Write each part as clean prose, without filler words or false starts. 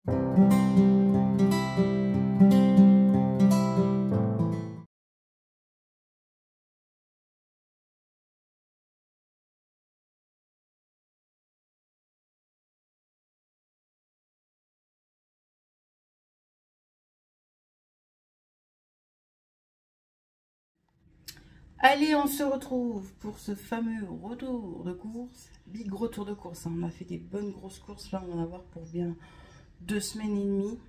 Allez, on se retrouve pour ce fameux retour de course, big retour de course. On a fait des bonnes grosses courses, là on va en avoir pour bien 2 semaines et demie.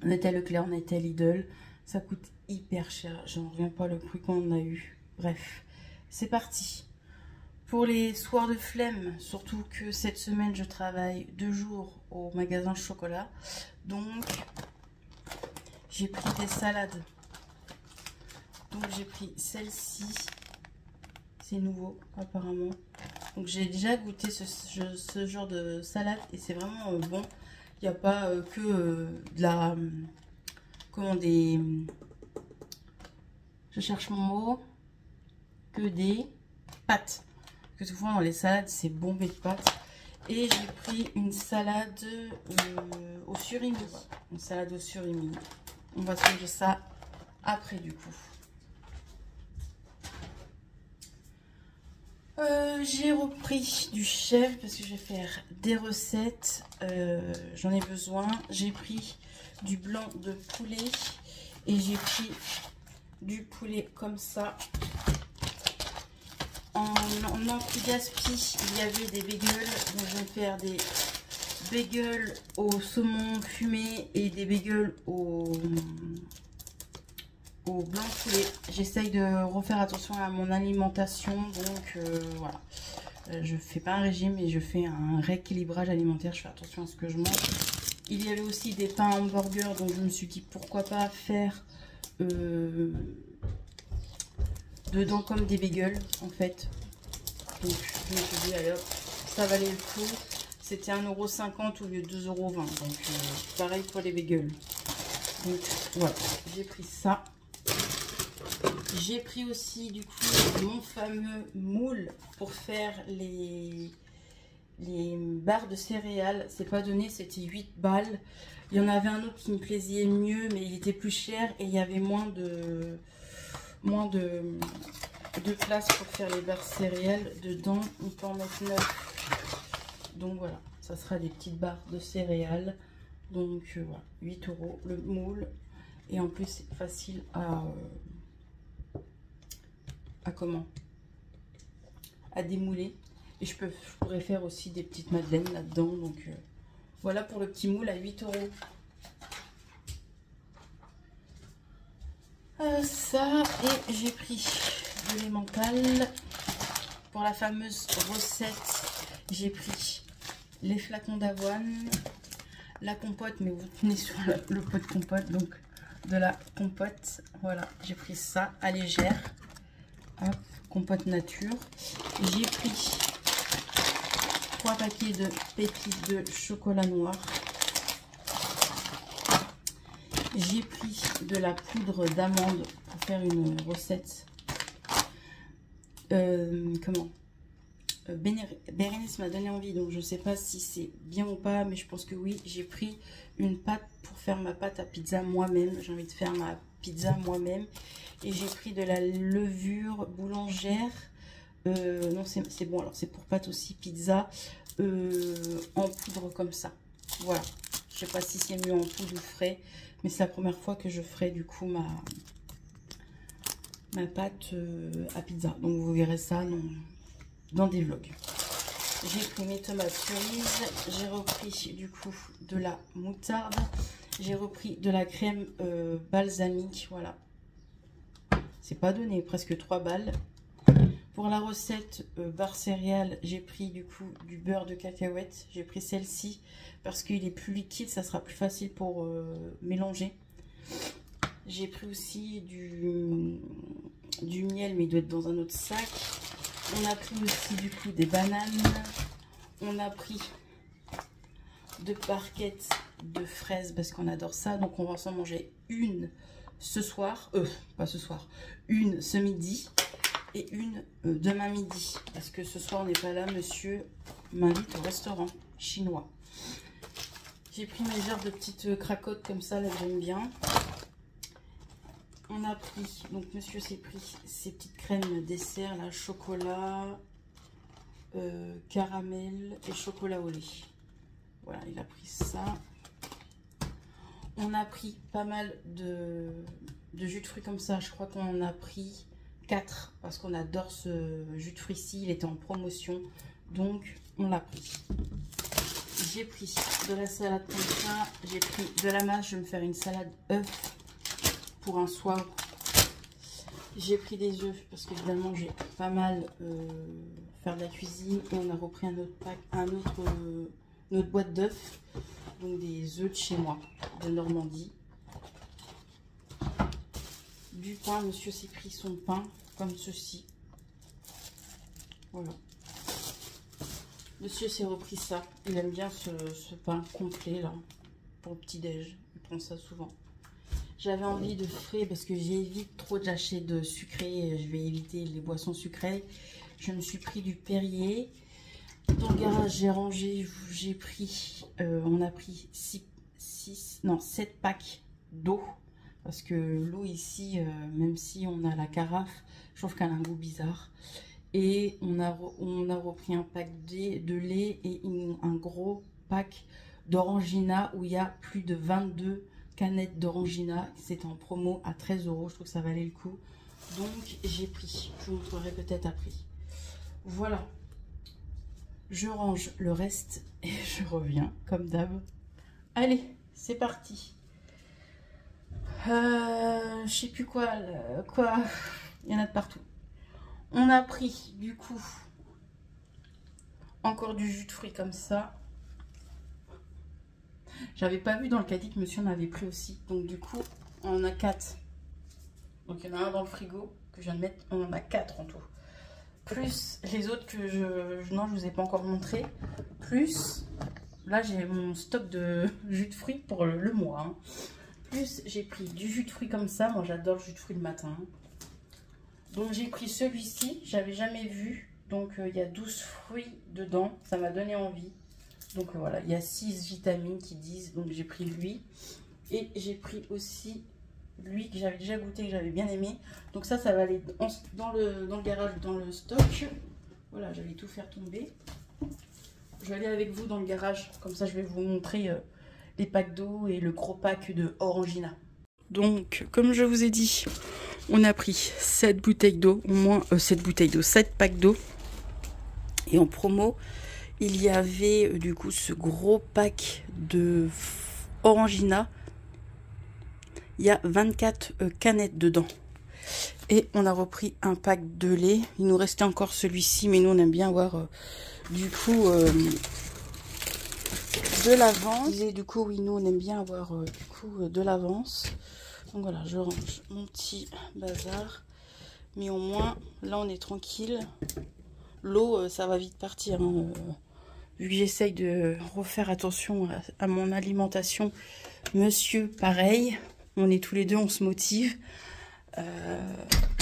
On était à Leclerc, on était à Lidl, ça coûte hyper cher, j'en reviens pas le prix qu'on a eu. Bref, c'est parti. Pour les soirs de flemme, surtout que cette semaine je travaille 2 jours au magasin chocolat, donc j'ai pris des salades. Donc j'ai pris celle-ci, c'est nouveau apparemment. Donc j'ai déjà goûté ce genre de salade et c'est vraiment bon. Il n'y a pas que de la... comment des... je cherche mon mot. Que des pâtes. Parce que souvent dans les salades c'est bombé de pâtes. Et j'ai pris une salade au surimi. Une salade au surimi. On va se manger ça après du coup. J'ai repris du chef parce que je vais faire des recettes, j'en ai besoin. J'ai pris du blanc de poulet et j'ai pris du poulet comme ça. En anti-gaspi, il y avait des bagels, donc je vais faire des bagels au saumon fumé et des bagels au blanc de poulet. J'essaye de refaire attention à mon alimentation, donc voilà. Je fais pas un régime mais je fais un rééquilibrage alimentaire, je fais attention à ce que je mange. Il y avait aussi des pains hamburgers, donc je me suis dit pourquoi pas faire dedans comme des bagels en fait. Donc je me suis dit alors ça valait le coup. C'était 1,50 € au lieu de 2,20 €, donc pareil pour les bagels. Donc voilà, j'ai pris ça. J'ai pris aussi du coup mon fameux moule pour faire les barres de céréales. C'est pas donné, c'était 8 balles. Il y en avait un autre qui me plaisait mieux, mais il était plus cher et il y avait moins de place pour faire les barres céréales. Dedans, on peut en mettre 9. Donc voilà, ça sera des petites barres de céréales. Donc voilà, 8 € le moule. Et en plus, c'est facile à démouler. Et je pourrais faire aussi des petites madeleines là-dedans. Donc voilà pour le petit moule à 8 €. Ça, et j'ai pris de l'emmental pour la fameuse recette. J'ai pris les flacons d'avoine, la compote, mais vous tenez sur le pot de compote, donc de la compote. Voilà, j'ai pris ça à légère. Hop, compote nature. J'ai pris 3 paquets de pépites de chocolat noir. J'ai pris de la poudre d'amande pour faire une recette. Bérénice m'a donné envie, donc je ne sais pas si c'est bien ou pas, mais je pense que oui. J'ai pris une pâte pour faire ma pâte à pizza moi-même. J'ai envie de faire ma pizza moi-même. Et j'ai pris de la levure boulangère. Non, c'est bon, alors c'est pour pâte aussi pizza en poudre comme ça. Voilà. Je sais pas si c'est mieux en poudre ou frais, mais c'est la première fois que je ferai du coup ma pâte à pizza. Donc vous verrez ça dans des vlogs. J'ai pris mes tomates cerises, j'ai repris du coup de la moutarde, j'ai repris de la crème balsamique, voilà. C'est pas donné, presque 3 balles. Pour la recette barre céréales, j'ai pris du coup du beurre de cacahuète. J'ai pris celle-ci parce qu'il est plus liquide, ça sera plus facile pour mélanger. J'ai pris aussi du miel, mais il doit être dans un autre sac. On a pris aussi du coup des bananes. On a pris 2 barquettes de fraises parce qu'on adore ça. Donc on va s'en manger une ce soir. Pas ce soir. Une ce midi. Et une demain midi. Parce que ce soir on n'est pas là. Monsieur m'invite au restaurant chinois. J'ai pris mes genres de petites cracottes comme ça, là j'aime bien. On a pris, donc monsieur s'est pris ces petites crèmes dessert, là, chocolat, caramel et chocolat au lait. Voilà, il a pris ça. On a pris pas mal de jus de fruits comme ça. Je crois qu'on en a pris 4 parce qu'on adore ce jus de fruits-ci. Il était en promotion, donc on l'a pris. J'ai pris de la salade comme ça. J'ai pris de la masse. Je vais me faire une salade œuf pour un soir. J'ai pris des œufs parce qu'évidemment j'ai pas mal faire de la cuisine. Et on a repris un autre pack, une autre boîte d'œufs. Donc des œufs de chez moi, de Normandie. Du pain, monsieur s'est pris son pain comme ceci. Voilà. Monsieur s'est repris ça. Il aime bien ce pain complet là, pour le petit-déj. Il prend ça souvent. J'avais envie de frais parce que j'évite trop d'acheter de sucré. Je vais éviter les boissons sucrées. Je me suis pris du Perrier. Dans le garage, j'ai rangé, j'ai pris, on a pris 7 packs d'eau. Parce que l'eau ici, même si on a la carafe, je trouve qu'elle a un goût bizarre. Et on a repris un pack de lait et un gros pack d'Orangina où il y a plus de 22 canettes d'Orangina. C'était en promo à 13 €. Je trouve que ça valait le coup. Donc j'ai pris. Je vous montrerai peut-être après. Voilà. Je range le reste et je reviens comme d'hab. Allez, c'est parti. Je sais plus quoi. Il y en a de partout. On a pris du coup encore du jus de fruits comme ça. J'avais pas vu dans le caddie que monsieur en avait pris aussi. Donc du coup, on en a 4. Donc il y en a un dans le frigo que je viens de mettre. On en a 4 en tout. Plus les autres que je vous ai pas encore montré. Plus, là j'ai mon stock de jus de fruits pour le mois. Hein. Plus j'ai pris du jus de fruits comme ça. Moi j'adore le jus de fruits le matin. Donc j'ai pris celui-ci. J'avais jamais vu. Donc il y a 12 fruits dedans. Ça m'a donné envie. Donc voilà, il y a 6 vitamines qui disent. Donc j'ai pris lui. Et j'ai pris aussi lui que j'avais déjà goûté, que j'avais bien aimé. Donc ça va aller dans le garage, dans le stock. Voilà, j'allais tout faire tomber. Je vais aller avec vous dans le garage. Comme ça, je vais vous montrer les packs d'eau et le gros pack de Orangina. Donc, comme je vous ai dit, on a pris 7 bouteilles d'eau. Au moins 7 packs d'eau. Et en promo, il y avait du coup ce gros pack de Orangina. Il y a 24 canettes dedans. Et on a repris un pack de lait. Il nous restait encore celui-ci, mais nous on aime bien avoir du coup de l'avance. Et du coup, oui, nous on aime bien avoir du coup de l'avance. Donc voilà, je range mon petit bazar. Mais au moins, là on est tranquille. L'eau, ça va vite partir. Hein. Vu que j'essaye de refaire attention à mon alimentation. Monsieur, pareil. On est tous les deux, on se motive.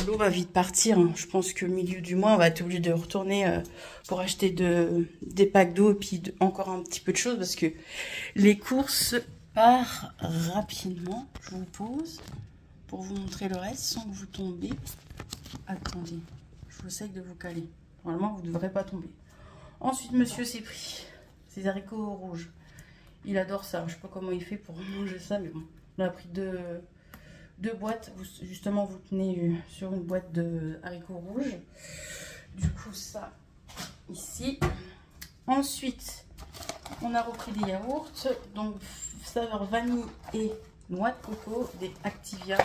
L'eau va vite partir. Hein. Je pense qu'au milieu du mois, on va être obligé de retourner pour acheter des packs d'eau et puis encore un petit peu de choses parce que les courses partent rapidement. Je vous pose pour vous montrer le reste sans que vous tombiez. Attendez, je vous essaye de vous caler. Normalement, vous ne devrez pas tomber. Ensuite, monsieur s'est pris ses haricots rouges. Il adore ça. Je ne sais pas comment il fait pour manger ça, mais bon. On a pris deux boîtes. Justement, vous tenez sur une boîte de haricots rouges. Du coup, ça, ici. Ensuite, on a repris des yaourts. Donc, saveur vanille et noix de coco. Des Activia.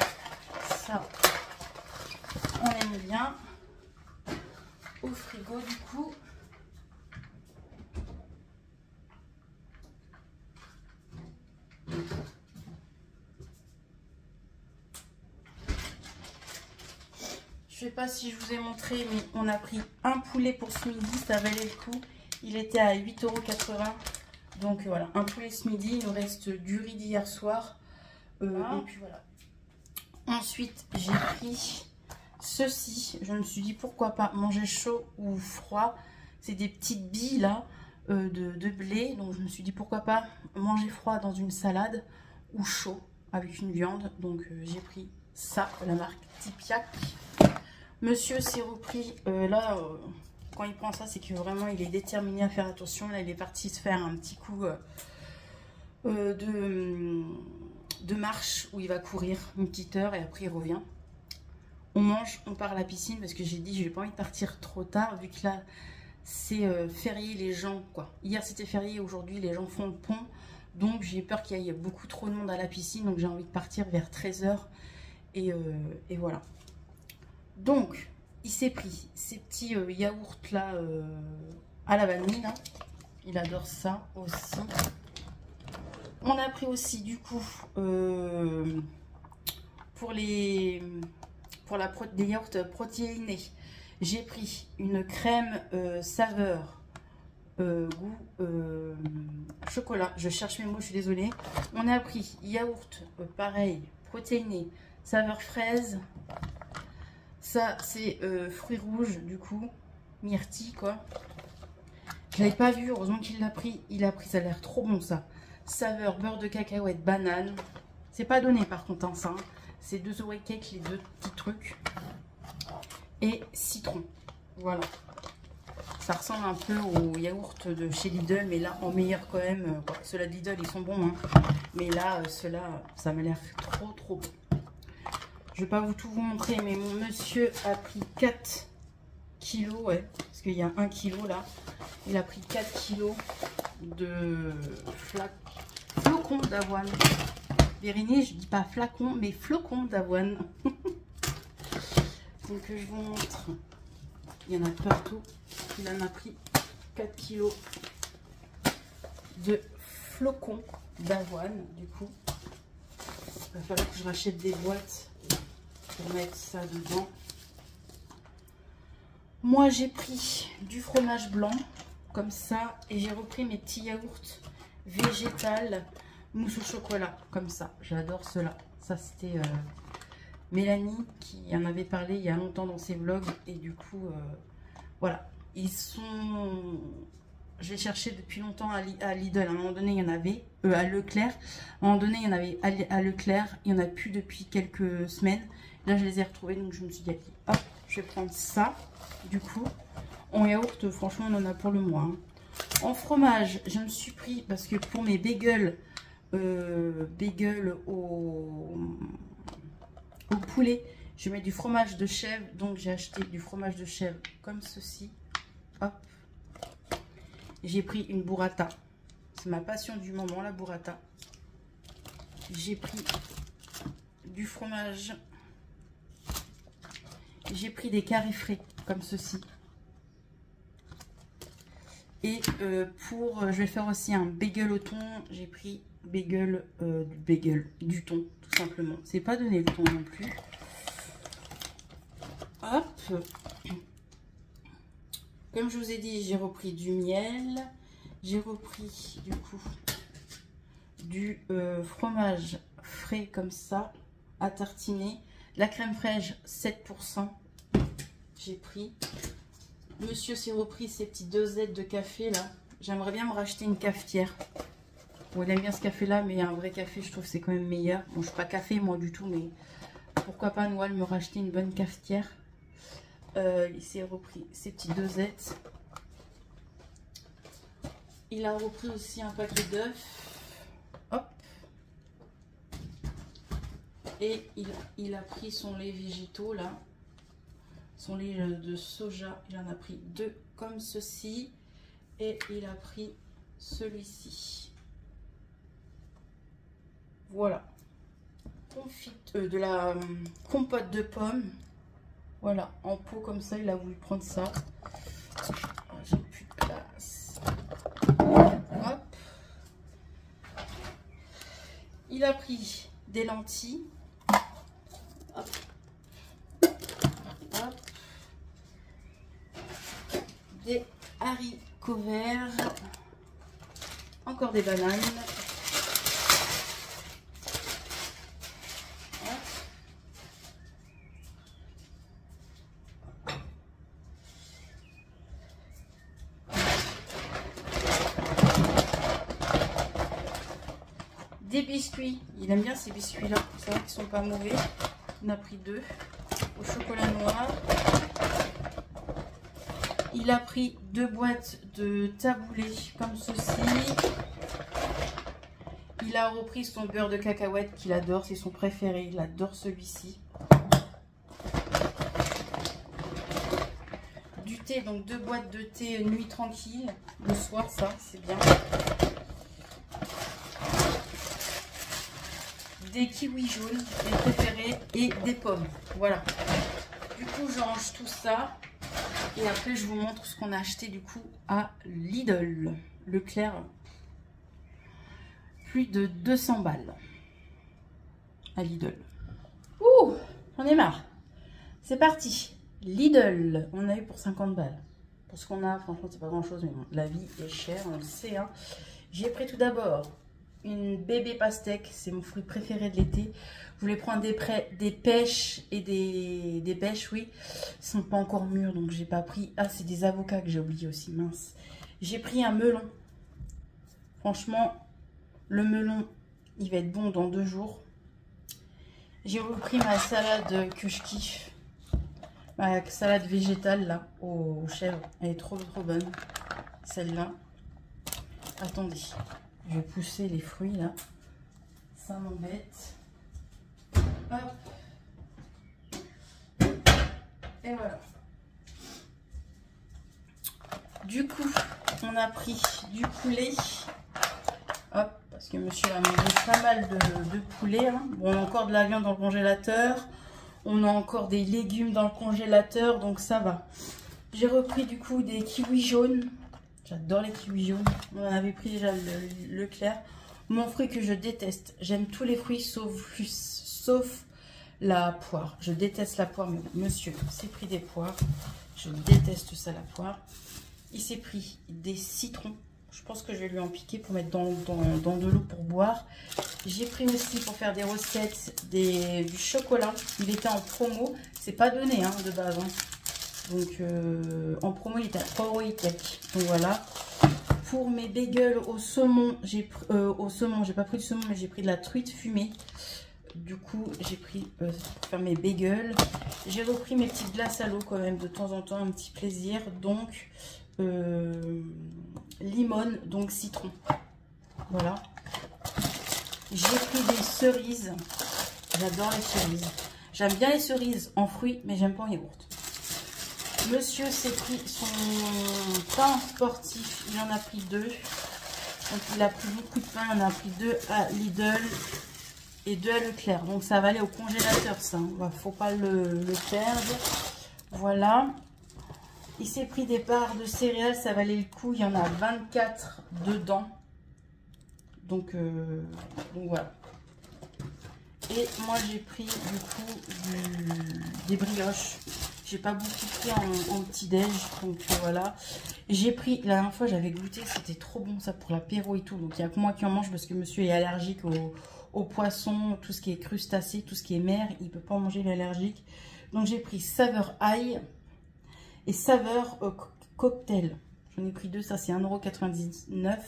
Ça, on aime bien. Au frigo, du coup. Je sais pas si je vous ai montré, mais on a pris un poulet pour ce midi, ça valait le coup. Il était à 8,80 €. Donc voilà, un poulet ce midi. Il nous reste du riz d'hier soir. Et puis voilà. Ensuite, j'ai pris ceci. Je me suis dit pourquoi pas manger chaud ou froid. C'est des petites billes là. de blé. Donc je me suis dit pourquoi pas manger froid dans une salade ou chaud avec une viande. Donc j'ai pris ça, la marque Tipiak. Monsieur s'est repris, quand il prend ça, c'est que vraiment il est déterminé à faire attention. Là il est parti se faire un petit coup de marche où il va courir une petite heure et après il revient. On mange, on part à la piscine parce que j'ai dit j'ai pas envie de partir trop tard vu que là c'est férié, les gens quoi. Hier c'était férié, aujourd'hui les gens font le pont, donc j'ai peur qu'il y ait beaucoup trop de monde à la piscine, donc j'ai envie de partir vers 13 h et voilà. Donc il s'est pris ces petits yaourts là à la vanille là. Il adore ça aussi. On a pris aussi du coup pour des yaourts protéinés, j'ai pris une crème saveur goût chocolat. Je cherche mes mots, je suis désolée. On a pris yaourt pareil, protéiné, saveur fraise. Ça c'est fruits rouges du coup, myrtille quoi. Je l'avais pas vu, heureusement qu'il l'a pris. Il a pris, ça a l'air trop bon ça. Saveur beurre de cacahuète, banane. C'est pas donné par contre hein, ça. Hein. C'est 2 Oreo cake, les 2 petits trucs. Et citron. Voilà. Ça ressemble un peu au yaourt de chez Lidl, mais là en meilleur quand même. Ceux-là de Lidl ils sont bons. Hein. Mais là, ceux-là, ça m'a l'air trop bon. Je vais pas tout vous montrer, mais mon monsieur a pris 4 kilos. Ouais, parce qu'il y a 1 kilo là. Il a pris 4 kilos de flocons d'avoine. Vérine, je dis pas flacon, mais flocons d'avoine. Donc je vous montre. Il y en a partout. Il en a pris 4 kilos de flocons d'avoine. Du coup, il va falloir que je rachète des boîtes pour mettre ça dedans. Moi, j'ai pris du fromage blanc comme ça et j'ai repris mes petits yaourts végétal mousse au chocolat comme ça. J'adore cela. Ça c'était Mélanie qui en avait parlé il y a longtemps dans ses vlogs et du coup voilà, ils sont, je les cherchais depuis longtemps à Lidl. À un moment donné il y en avait à Leclerc, à un moment donné il y en avait à Leclerc, il n'y en a plus depuis quelques semaines. Là je les ai retrouvés, donc je me suis dit hop, je vais prendre ça. Du coup en yaourt, franchement on en a pour le mois hein. En fromage, je me suis pris, parce que pour mes bagels au poulet, je mets du fromage de chèvre. Donc j'ai acheté du fromage de chèvre comme ceci. Hop. J'ai pris une burrata. C'est ma passion du moment, la burrata. J'ai pris du fromage. J'ai pris des carrés frais comme ceci. Et je vais faire aussi un bagel au thon. J'ai pris du thon, tout simplement. C'est pas donné le thon non plus. Hop. Comme je vous ai dit, j'ai repris du miel. J'ai repris du coup du fromage frais comme ça à tartiner. La crème fraîche 7%. J'ai pris. Monsieur s'est repris ses petites dosettes de café là. J'aimerais bien me racheter une cafetière. Bon, il aime bien ce café là, mais un vrai café, je trouve que c'est quand même meilleur. Bon, je suis pas café moi du tout, mais pourquoi pas Noël me racheter une bonne cafetière. Il s'est repris ses petites dosettes. Il a repris aussi un paquet d'œufs. Hop. Et il a pris son lait végétaux là. Son lait de soja, il en a pris 2 comme ceci et il a pris celui-ci. Voilà. De la compote de pommes. Voilà, en pot comme ça, il a voulu prendre ça. J'ai plus de place. Hop. Il a pris des lentilles. Hop. Des haricots verts, encore des bananes, Des biscuits. Il aime bien ces biscuits-là. C'est vrai qu'ils sont pas mauvais. On a pris 2. Au chocolat noir. Il a pris 2 boîtes de taboulé comme ceci. Il a repris son beurre de cacahuète qu'il adore. C'est son préféré. Il adore celui-ci. Du thé, donc 2 boîtes de thé nuit tranquille. Le soir, ça, c'est bien. Des kiwis jaunes, mes préférés, et des pommes. Voilà. Du coup, je range tout ça. Et après, je vous montre ce qu'on a acheté du coup à Lidl. Leclerc. Plus de 200 balles. À Lidl. Ouh, j'en ai marre. C'est parti. Lidl. On a eu pour 50 balles. Pour ce qu'on a, franchement, c'est pas grand chose. Mais bon, la vie est chère, on le sait. Hein. J'ai pris tout d'abord une bébé pastèque, c'est mon fruit préféré de l'été. Je voulais prendre des pêches et des pêches, oui. Ils sont pas encore mûrs, donc j'ai pas pris. Ah, c'est des avocats que j'ai oublié aussi, mince. J'ai pris un melon. Franchement, le melon, il va être bon dans 2 jours. J'ai repris ma salade que je kiffe. Ma salade végétale, là, aux chèvres. Elle est trop bonne, celle-là. Attendez. Je vais pousser les fruits là. Ça m'embête. Hop. Et voilà. Du coup, on a pris du poulet. Hop, parce que monsieur a mangé pas mal de poulet. Hein. Bon, on a encore de la viande dans le congélateur. On a encore des légumes dans le congélateur, donc ça va. J'ai repris du coup des kiwis jaunes. J'adore les kiwis jaunes. On en avait pris déjà le Leclerc. Mon fruit que je déteste. J'aime tous les fruits sauf la poire. Je déteste la poire, mais monsieur s'est pris des poires. Je déteste ça, la poire. Il s'est pris des citrons. Je pense que je vais lui en piquer pour mettre dans de l'eau pour boire. J'ai pris aussi pour faire des recettes du chocolat. Il était en promo. C'est pas donné hein, de base. Hein. Donc en promo il était à 3 € et quelques. Donc voilà. Pour mes bagels au saumon, j'ai pas pris du saumon mais j'ai pris de la truite fumée. Du coup j'ai pris pour faire mes bagels. J'ai repris mes petites glaces à l'eau quand même de temps en temps, un petit plaisir. Donc limone, donc citron. Voilà. J'ai pris des cerises. J'adore les cerises. J'aime bien les cerises en fruits mais j'aime pas en yaourt. Monsieur s'est pris son pain sportif, il en a pris 2. Donc il a pris beaucoup de pain, il en a pris 2 à Lidl et 2 à Leclerc. Donc ça va aller au congélateur ça, hein. Faut pas le perdre. Voilà. Il s'est pris des barres de céréales, ça valait le coup, il y en a 24 dedans. Donc voilà. Et moi j'ai pris du coup des brioches. J'ai pas beaucoup pris en petit déj, donc voilà. J'ai pris, la dernière fois j'avais goûté, c'était trop bon ça pour l'apéro et tout. Donc il n'y a que moi qui en mange parce que monsieur est allergique aux poissons, tout ce qui est crustacés, tout ce qui est mer, il peut pas en manger, il est allergique. Donc j'ai pris saveur ail et saveur cocktail. J'en ai pris 2, ça c'est 1,99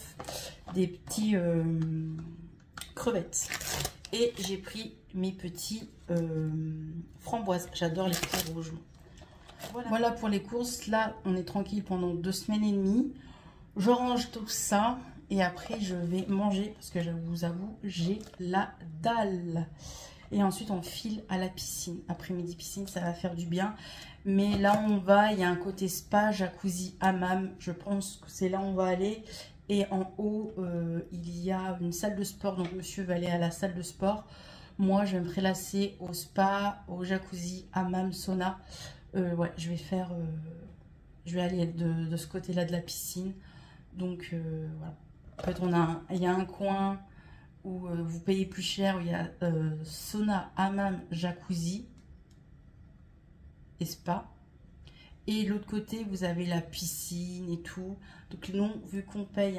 €, des petits crevettes. Et j'ai pris mes petits framboises, j'adore les fruits rouges. Voilà pour les courses. Là, on est tranquille pendant 2 semaines et demie. Je range tout ça et après, je vais manger parce que je vous avoue, j'ai la dalle. Et ensuite, on file à la piscine. Après-midi piscine, ça va faire du bien. Mais là, on va, il y a un côté spa, jacuzzi, hammam. Je pense que c'est là où on va aller. Et en haut, il y a une salle de sport. Donc, monsieur va aller à la salle de sport. Moi, je vais me prélasser au spa, au jacuzzi, hammam, sauna. Ouais, je vais aller de ce côté-là de la piscine. Donc voilà. En fait, il y a un coin où vous payez plus cher, où il y a sauna, hammam, jacuzzi et spa. Et l'autre côté, vous avez la piscine et tout. Donc non, vu qu'on paye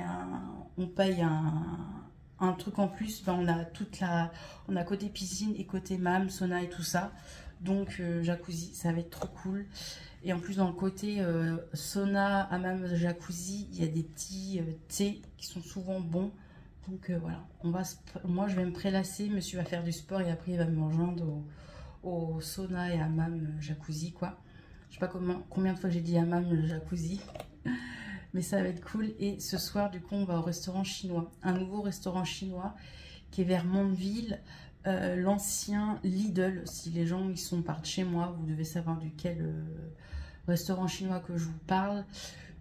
un truc en plus, ben on a côté piscine et côté hammam, sauna et tout ça. Donc jacuzzi, ça va être trop cool. Et en plus dans le côté sauna, hammam, jacuzzi, il y a des petits thés qui sont souvent bons. Donc voilà, moi je vais me prélasser, monsieur va faire du sport et après il va me rejoindre au sauna et hammam jacuzzi quoi. Je sais pas combien de fois j'ai dit hammam jacuzzi, mais ça va être cool. Et ce soir du coup on va au restaurant chinois, un nouveau restaurant chinois qui est vers Mondeville, l'ancien Lidl. Si les gens ils sont par de chez moi, vous devez savoir duquel restaurant chinois que je vous parle.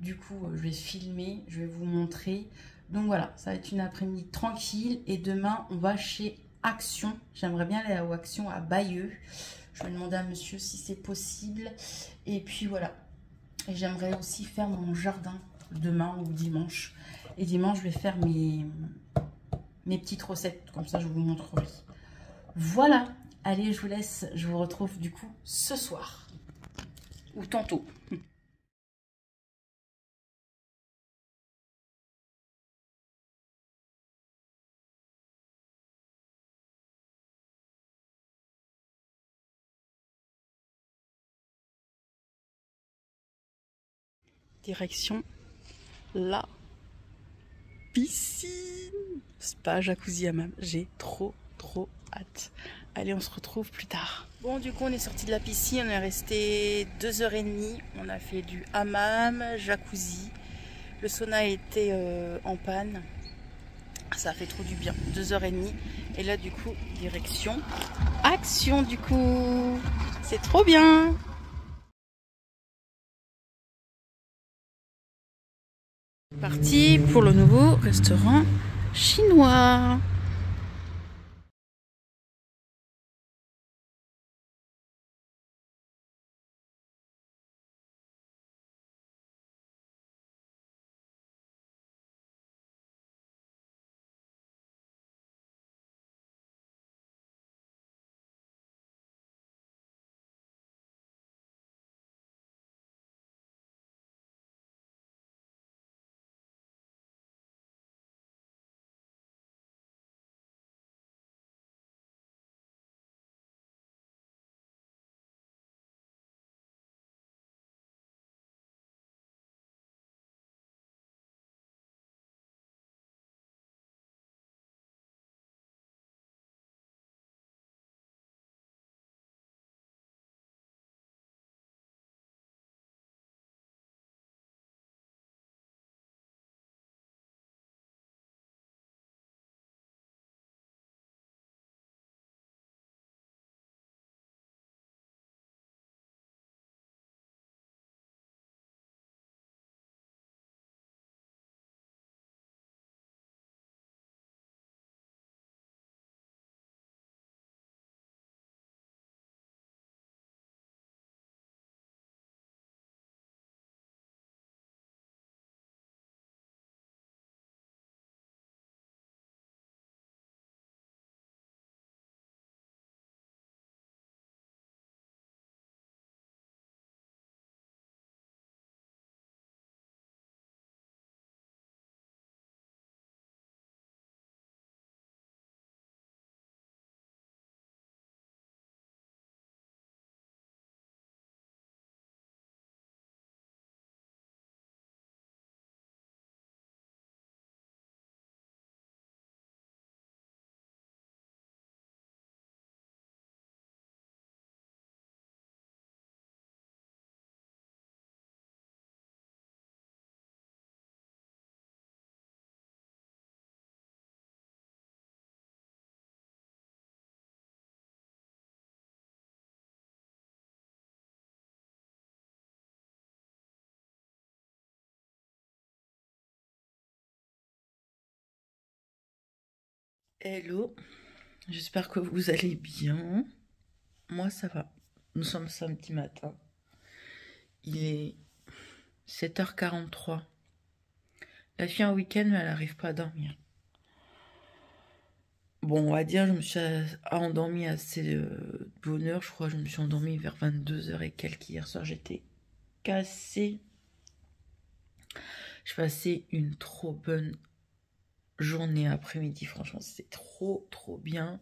Du coup je vais filmer, je vais vous montrer. Donc voilà, ça va être une après-midi tranquille. Et demain, on va chez Action. J'aimerais bien aller à Action à Bayeux. Je vais demander à monsieur si c'est possible. Et puis voilà. Et j'aimerais aussi faire mon jardin demain ou dimanche. Et dimanche, je vais faire mes petites recettes. Comme ça, je vous montrerai. Voilà. Allez, je vous laisse. Je vous retrouve du coup ce soir. Ou tantôt. Direction la piscine, spa, jacuzzi, hammam. J'ai trop hâte. Allez, on se retrouve plus tard. Bon, du coup, on est sorti de la piscine, on est resté 2h30. On a fait du hammam, jacuzzi. Le sauna était en panne. Ça a fait trop du bien. 2h30. Et là, du coup, direction Action, du coup. C'est trop bien. Parti pour le nouveau restaurant chinois. Hello, j'espère que vous allez bien. Moi, ça va. Nous sommes samedi matin. Il est 7h43. La fille en week-end, mais elle n'arrive pas à dormir. Bon, on va dire, je me suis endormie assez de bonne heure. Je crois que je me suis endormie vers 22h et quelques. Hier soir, j'étais cassée. Je passais une trop bonne journée après-midi. Franchement, c'était trop bien.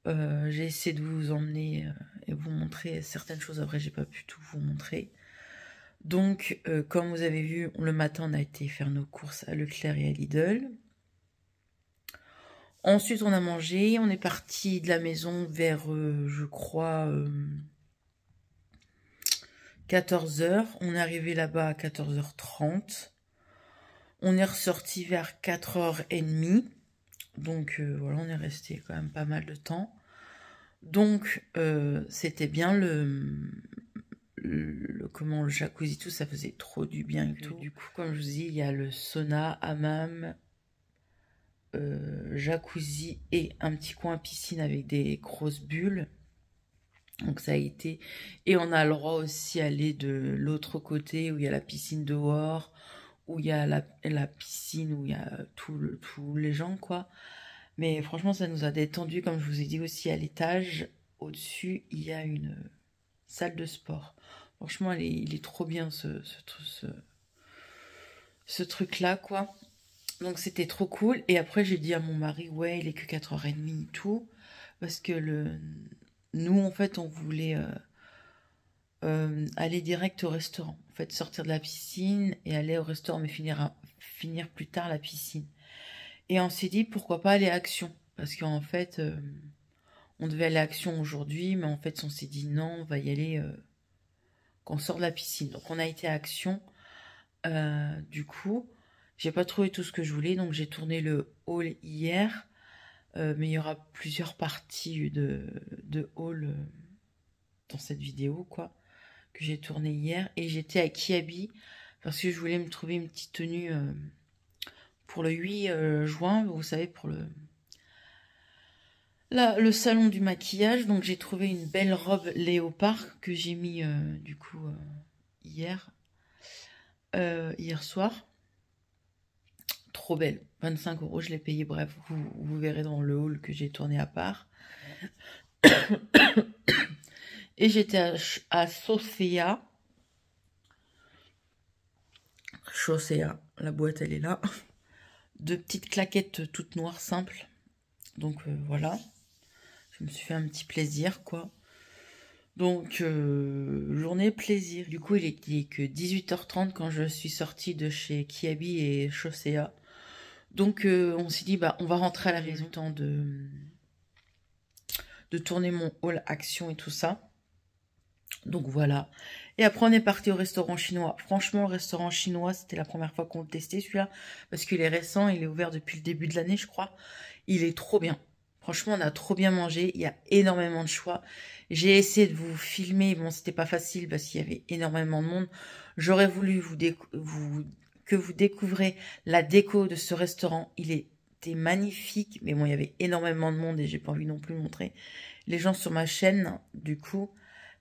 J'ai essayé de vous emmener et vous montrer certaines choses. Après, j'ai pas pu tout vous montrer. Donc, comme vous avez vu, le matin, on a été faire nos courses à Leclerc et à Lidl. Ensuite, on a mangé. On est parti de la maison vers, je crois, 14 h. On est arrivé là-bas à 14 h 30. On est ressorti vers 4 h 30. Donc, voilà, on est resté quand même pas mal de temps. Donc, c'était bien comment, le jacuzzi, tout, ça faisait trop du bien et tout. Du coup, comme je vous dis, il y a le sauna, hammam, jacuzzi et un petit coin piscine avec des grosses bulles. Donc ça a été... Et on a le droit aussi d'aller de l'autre côté où il y a la piscine dehors, où il y a la piscine, où il y a tous les gens, quoi. Mais franchement, ça nous a détendu. Comme je vous ai dit aussi, à l'étage, au-dessus, il y a une salle de sport. Franchement, il est trop bien ce truc-là, quoi. Donc c'était trop cool. Et après, j'ai dit à mon mari, ouais, il est que 4 h 30 et tout. Parce que nous, en fait, on voulait aller direct au restaurant. En fait, sortir de la piscine et aller au restaurant, mais finir plus tard la piscine. Et on s'est dit, pourquoi pas aller à Action? Parce qu'en fait, on devait aller à Action aujourd'hui, mais en fait, on s'est dit, non, on va y aller quand on sort de la piscine. Donc, on a été à Action. Du coup, j'ai pas trouvé tout ce que je voulais, donc j'ai tourné le haul hier. Mais il y aura plusieurs parties de haul dans cette vidéo, quoi, que j'ai tourné hier. Et j'étais à Kiabi parce que je voulais me trouver une petite tenue pour le 8 juin, vous savez, pour le salon du maquillage. Donc j'ai trouvé une belle robe léopard que j'ai mis du coup hier soir. Trop belle, 25 €, je l'ai payé. Bref, vous verrez dans le haul que j'ai tourné à part. Et j'étais à Sofia. Chaussea, la boîte elle est là. Deux petites claquettes toutes noires simples. Donc voilà. Je me suis fait un petit plaisir, quoi. Donc journée plaisir. Du coup il était que 18 h 30 quand je suis sortie de chez Kiabi et Chaussea. Donc on s'est dit bah on va rentrer à la maison, temps de tourner mon haul Action et tout ça. Donc voilà. Et après on est parti au restaurant chinois. Franchement le restaurant chinois c'était la première fois qu'on le testait celui-là. Parce qu'il est récent, il est ouvert depuis le début de l'année je crois. Il est trop bien. Franchement on a trop bien mangé. Il y a énormément de choix. J'ai essayé de vous filmer. Bon c'était pas facile parce qu'il y avait énormément de monde. J'aurais voulu que vous découvrez la déco de ce restaurant. Il était magnifique. Mais bon il y avait énormément de monde et j'ai pas envie non plus de montrer les gens sur ma chaîne du coup.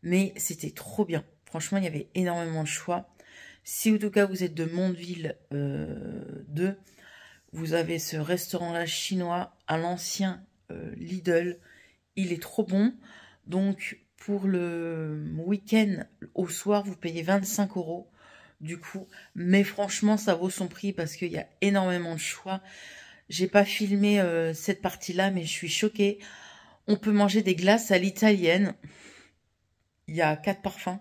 Mais c'était trop bien. Franchement, il y avait énormément de choix. Si en tout cas vous êtes de Mondeville 2, vous avez ce restaurant-là chinois à l'ancien Lidl. Il est trop bon. Donc pour le week-end au soir, vous payez 25 € du coup. Mais franchement, ça vaut son prix parce qu'il y a énormément de choix. J'ai pas filmé cette partie-là, mais je suis choquée. On peut manger des glaces à l'italienne. Il y a 4 parfums.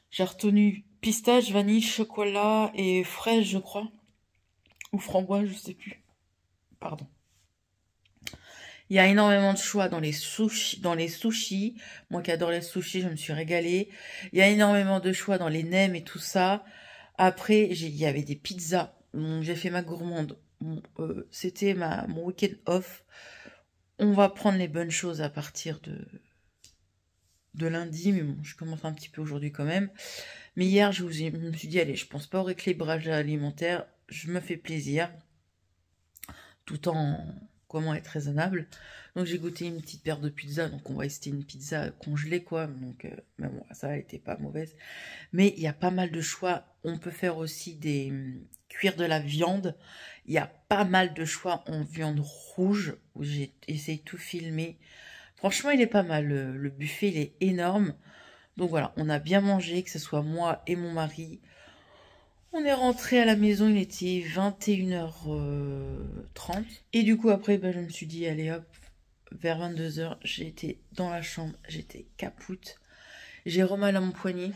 J'ai retenu pistache, vanille, chocolat et fraise, je crois. Ou framboise, je sais plus. Pardon. Il y a énormément de choix dans les sushis. Moi qui adore les sushis, je me suis régalée. Il y a énormément de choix dans les nems et tout ça. Après, il y avait des pizzas. J'ai fait ma gourmande. C'était mon week-end off. On va prendre les bonnes choses à partir de lundi, mais bon, je commence un petit peu aujourd'hui quand même. Mais hier, je me suis dit, allez, je pense pas au rééquilibrage alimentaire, je me fais plaisir, tout en comment être raisonnable. Donc j'ai goûté une petite paire de pizza, donc on va essayer une pizza congelée, quoi. Donc, mais bon, ça elle était pas mauvaise. Mais il y a pas mal de choix. On peut faire aussi des cuire de la viande. Il y a pas mal de choix en viande rouge, où j'ai essayé de tout filmer. Franchement, il est pas mal. Le buffet, il est énorme. Donc voilà, on a bien mangé, que ce soit moi et mon mari. On est rentré à la maison, il était 21 h 30. Et du coup, après, je me suis dit, allez hop, vers 22 h, j'ai été dans la chambre, j'étais capoute. J'ai remal à mon poignet.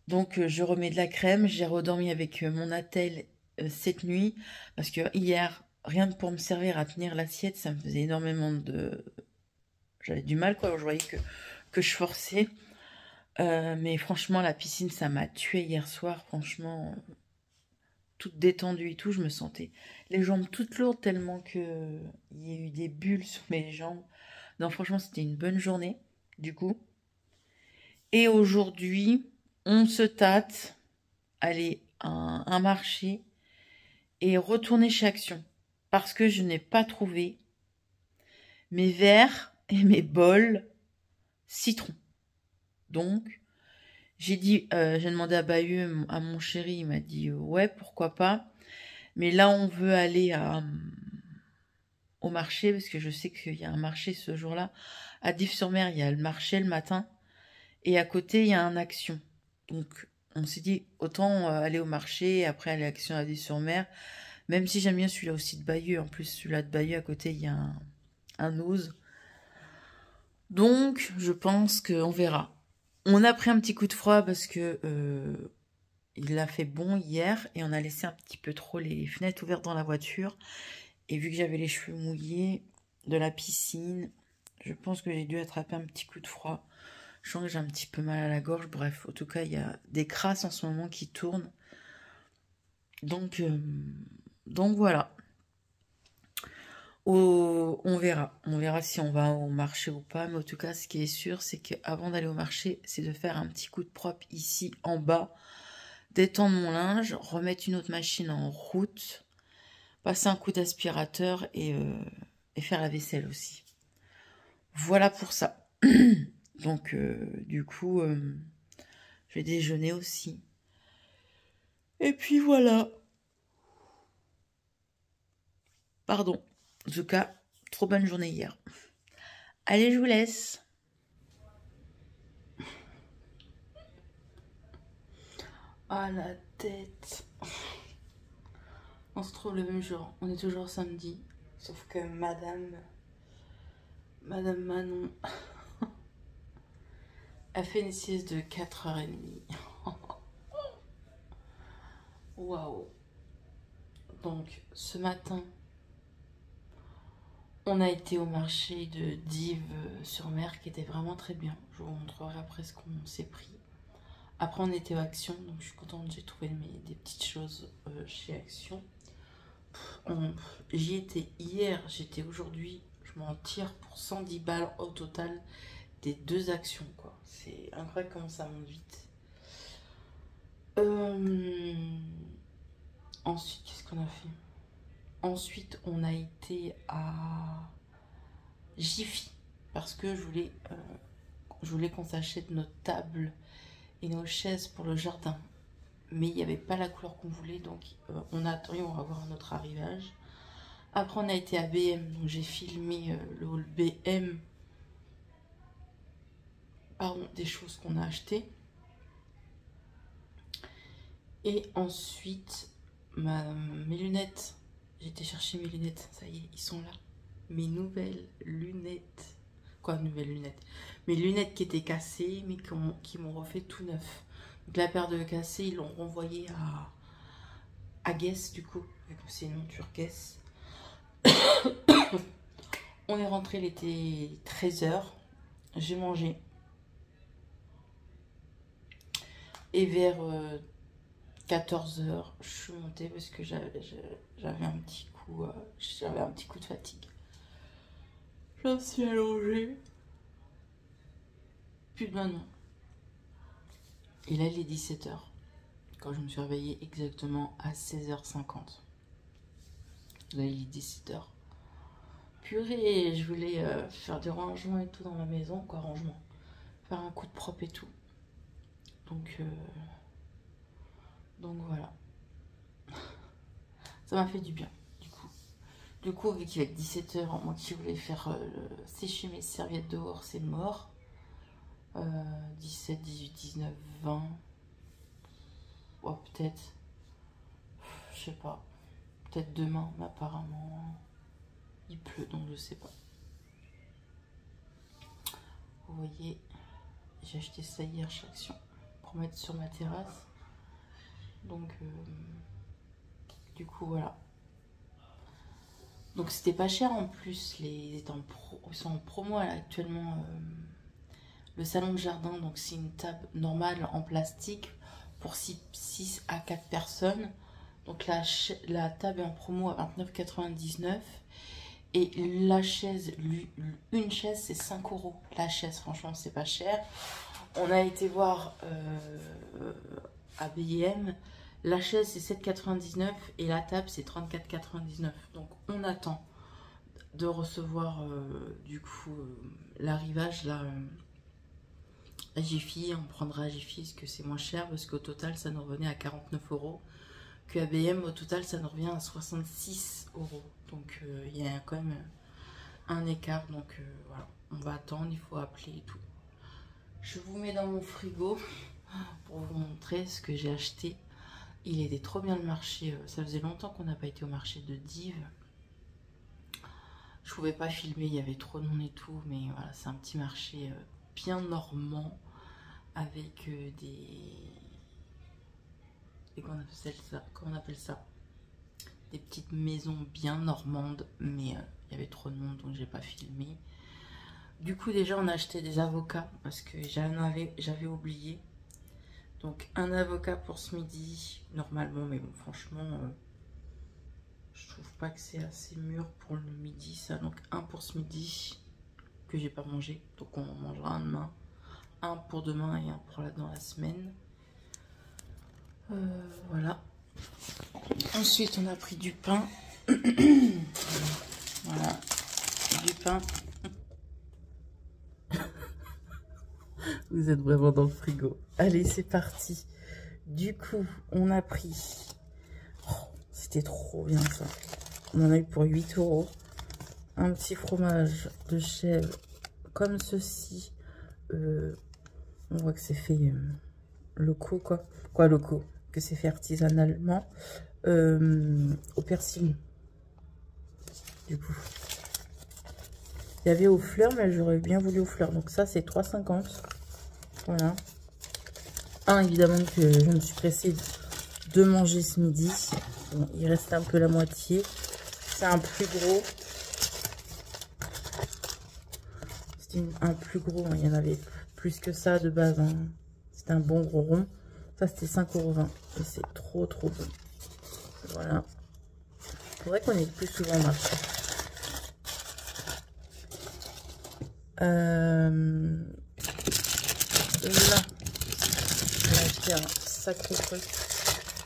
Donc, je remets de la crème. J'ai redormi avec mon attel cette nuit. Parce que hier, rien que pour me servir à tenir l'assiette, ça me faisait énormément de... J'avais du mal, quoi. Je voyais que je forçais. Mais franchement, la piscine, ça m'a tué hier soir. Franchement, toute détendue et tout, je me sentais les jambes toutes lourdes tellement que il y a eu des bulles sur mes jambes. Non, franchement, c'était une bonne journée, du coup. Et aujourd'hui, on se tâte, aller à un marché et retourner chez Action. Parce que je n'ai pas trouvé mes verres et mes bols citron. Donc, j'ai demandé à Bahut, à mon chéri, il m'a dit ouais, pourquoi pas. Mais là, on veut aller au marché parce que je sais qu'il y a un marché ce jour-là. À Dives-sur-Mer, il y a le marché le matin et à côté, il y a un Action. Donc, on s'est dit autant aller au marché et après aller à Action à Dives-sur-Mer. Même si j'aime bien celui-là aussi de Bahut. En plus, celui-là de Bahut, à côté, il y a un Ose. Donc, je pense qu'on verra. On a pris un petit coup de froid parce que il a fait bon hier et on a laissé un petit peu trop les fenêtres ouvertes dans la voiture. Et vu que j'avais les cheveux mouillés de la piscine, je pense que j'ai dû attraper un petit coup de froid. Je sens que j'ai un petit peu mal à la gorge. Bref, en tout cas, il y a des crasses en ce moment qui tournent. Donc voilà. On verra. On verra si on va au marché ou pas. Mais en tout cas, ce qui est sûr, c'est qu'avant d'aller au marché, c'est de faire un petit coup de propre ici en bas, détendre mon linge, remettre une autre machine en route, passer un coup d'aspirateur et faire la vaisselle aussi. Voilà pour ça. Donc, du coup, je vais déjeuner aussi. Et puis voilà. Pardon. En tout cas, trop bonne journée hier. Allez, je vous laisse. Ah, la tête. On se trouve le même jour. On est toujours samedi. Sauf que Madame Manon a fait une sieste de 4h30. Waouh. Donc, ce matin, on a été au marché de Dives-sur-Mer qui était vraiment très bien. Je vous montrerai après ce qu'on s'est pris. Après, on était au Action, donc je suis contente, j'ai trouvé des petites choses chez Action. J'y étais hier, j'étais aujourd'hui, je m'en tire pour 110 balles au total des 2 actions, quoi. C'est incroyable comment ça monte vite. Ensuite, qu'est-ce qu'on a fait? Ensuite, on a été à Jiffy parce que je voulais qu'on s'achète nos tables et nos chaises pour le jardin. Mais il n'y avait pas la couleur qu'on voulait, donc on a attendu, on va voir un autre arrivage. Après, on a été à BM, donc j'ai filmé le haul BM. Pardon, des choses qu'on a achetées. Et ensuite, mes lunettes. J'ai été chercher mes lunettes, ça y est, ils sont là. Mes nouvelles lunettes. Quoi, nouvelles lunettes? Mes lunettes qui étaient cassées, mais qui m'ont refait tout neuf. Donc la paire de cassées, ils l'ont renvoyée à Guess, du coup, vu que c'est une monture Guess. On est rentré, il était 13h. J'ai mangé. Et vers 14h, je suis montée parce que j'avais un petit coup de fatigue. Je me suis allongée. Plus de non. Et là, il est 17h. Quand je me suis réveillée exactement à 16h50. Là, il est 17h. Purée, je voulais faire du rangement et tout dans ma maison. Quoi, rangement? Faire un coup de propre et tout. Donc voilà. Ça m'a fait du bien, du coup. Du coup, vu qu'il est 17h, moi qui voulais faire sécher mes serviettes dehors, c'est mort. 17, 18, 19, 20. Oh, peut-être. Je sais pas. Peut-être demain, mais apparemment, il pleut, donc je sais pas. Vous voyez, j'ai acheté ça hier chez Action pour mettre sur ma terrasse. Donc, du coup, voilà. Donc c'était pas cher en plus, ils sont en promo là, actuellement. Le salon de jardin, donc c'est une table normale en plastique pour 6 à 4 personnes. Donc la table est en promo à 29,99 et la chaise, une chaise c'est 5 €. La chaise franchement c'est pas cher. On a été voir à B&M, la chaise c'est 7,99 et la table c'est 34,99. Donc on attend de recevoir du coup l'arrivage là à Jiffy. On prendra à Jiffy parce que c'est moins cher, parce qu'au total ça nous revenait à 49 €, que à B&M au total ça nous revient à 66 €. Donc il y a quand même un écart. Donc voilà, on va attendre, il faut appeler et tout. Je vous mets dans mon frigo pour vous montrer ce que j'ai acheté. Il était trop bien le marché. Ça faisait longtemps qu'on n'a pas été au marché de Dives. Je pouvais pas filmer, il y avait trop de monde et tout, mais voilà, c'est un petit marché bien normand avec comment on appelle ça, des petites maisons bien normandes, mais il y avait trop de monde donc j'ai pas filmé. Du coup déjà on a acheté des avocats parce que j'avais oublié. Donc un avocat pour ce midi normalement, mais bon franchement je trouve pas que c'est assez mûr pour le midi ça. Donc un pour ce midi que j'ai pas mangé, donc on en mangera un demain, un pour demain et un pour dans la semaine. Voilà. Ensuite on a pris du pain. Voilà, du pain. Vous êtes vraiment dans le frigo. Allez, c'est parti. Du coup, on a pris... Oh, c'était trop bien ça. On en a eu pour 8 €. Un petit fromage de chèvre comme ceci. On voit que c'est fait locaux, quoi. Quoi, locaux? Que c'est fait artisanalement. Au persil. Du coup. Il y avait aux fleurs, mais j'aurais bien voulu aux fleurs. Donc ça, c'est 3,50 €. Voilà. Évidemment que je me suis pressée de manger ce midi. Bon, il reste un peu la moitié. C'est un plus gros. C'était un plus gros. Il y en avait plus que ça de base. Hein. C'était un bon gros rond. Ça, c'était 5,20 €. Et c'est trop, trop bon. Voilà. Il faudrait qu'on ait plus souvent au marché. Là, j'ai acheté un sacré truc.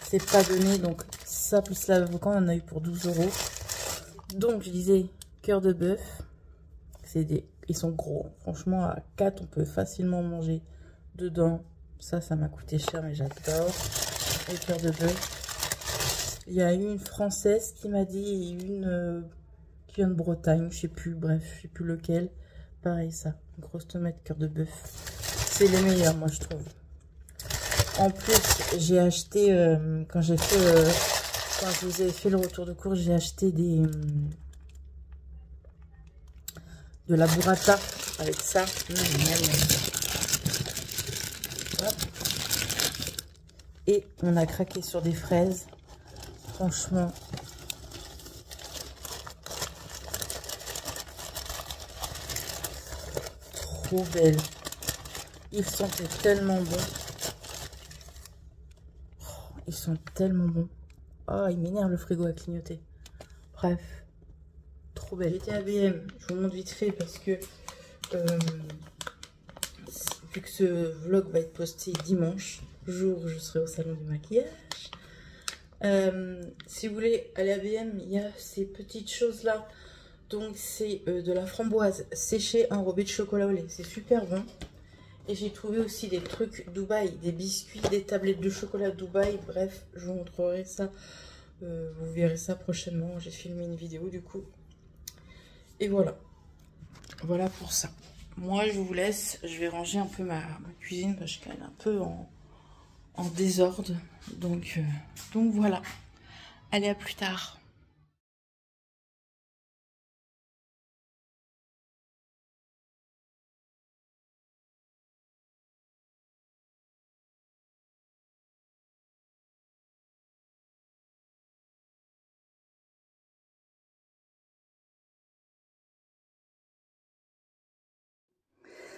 C'est pas donné, donc ça plus l'avocat, on en a eu pour 12 €. Donc je disais cœur de bœuf. Ils sont gros. Franchement, à 4, on peut facilement manger dedans. Ça m'a coûté cher, mais j'adore les cœurs de bœuf. Il y a une française qui m'a dit, et une qui vient de Bretagne, je sais plus, bref, je sais plus lequel. Pareil, ça, grosse tomate, cœur de bœuf. C'est les meilleurs, moi, je trouve. En plus, j'ai acheté, quand je vous ai fait le retour de course, j'ai acheté de la burrata avec ça. Et on a craqué sur des fraises. Franchement, trop belles. Ils sont tellement bons. Ils sont tellement bons. Oh, il m'énerve le frigo à clignoter. Bref, trop belle. J'étais à B&M. Je vous montre vite fait parce que vu que ce vlog va être posté dimanche, jour où je serai au salon du maquillage. Si vous voulez aller à B&M, il y a ces petites choses là. Donc c'est de la framboise séchée enrobée de chocolat au lait. C'est super bon. Et j'ai trouvé aussi des trucs Dubaï, des biscuits, des tablettes de chocolat Dubaï. Bref, je vous montrerai ça. Vous verrez ça prochainement. J'ai filmé une vidéo du coup. Et voilà. Voilà pour ça. Moi, je vous laisse. Je vais ranger un peu ma cuisine parce qu'elle est un peu en désordre. Donc voilà. Allez, à plus tard.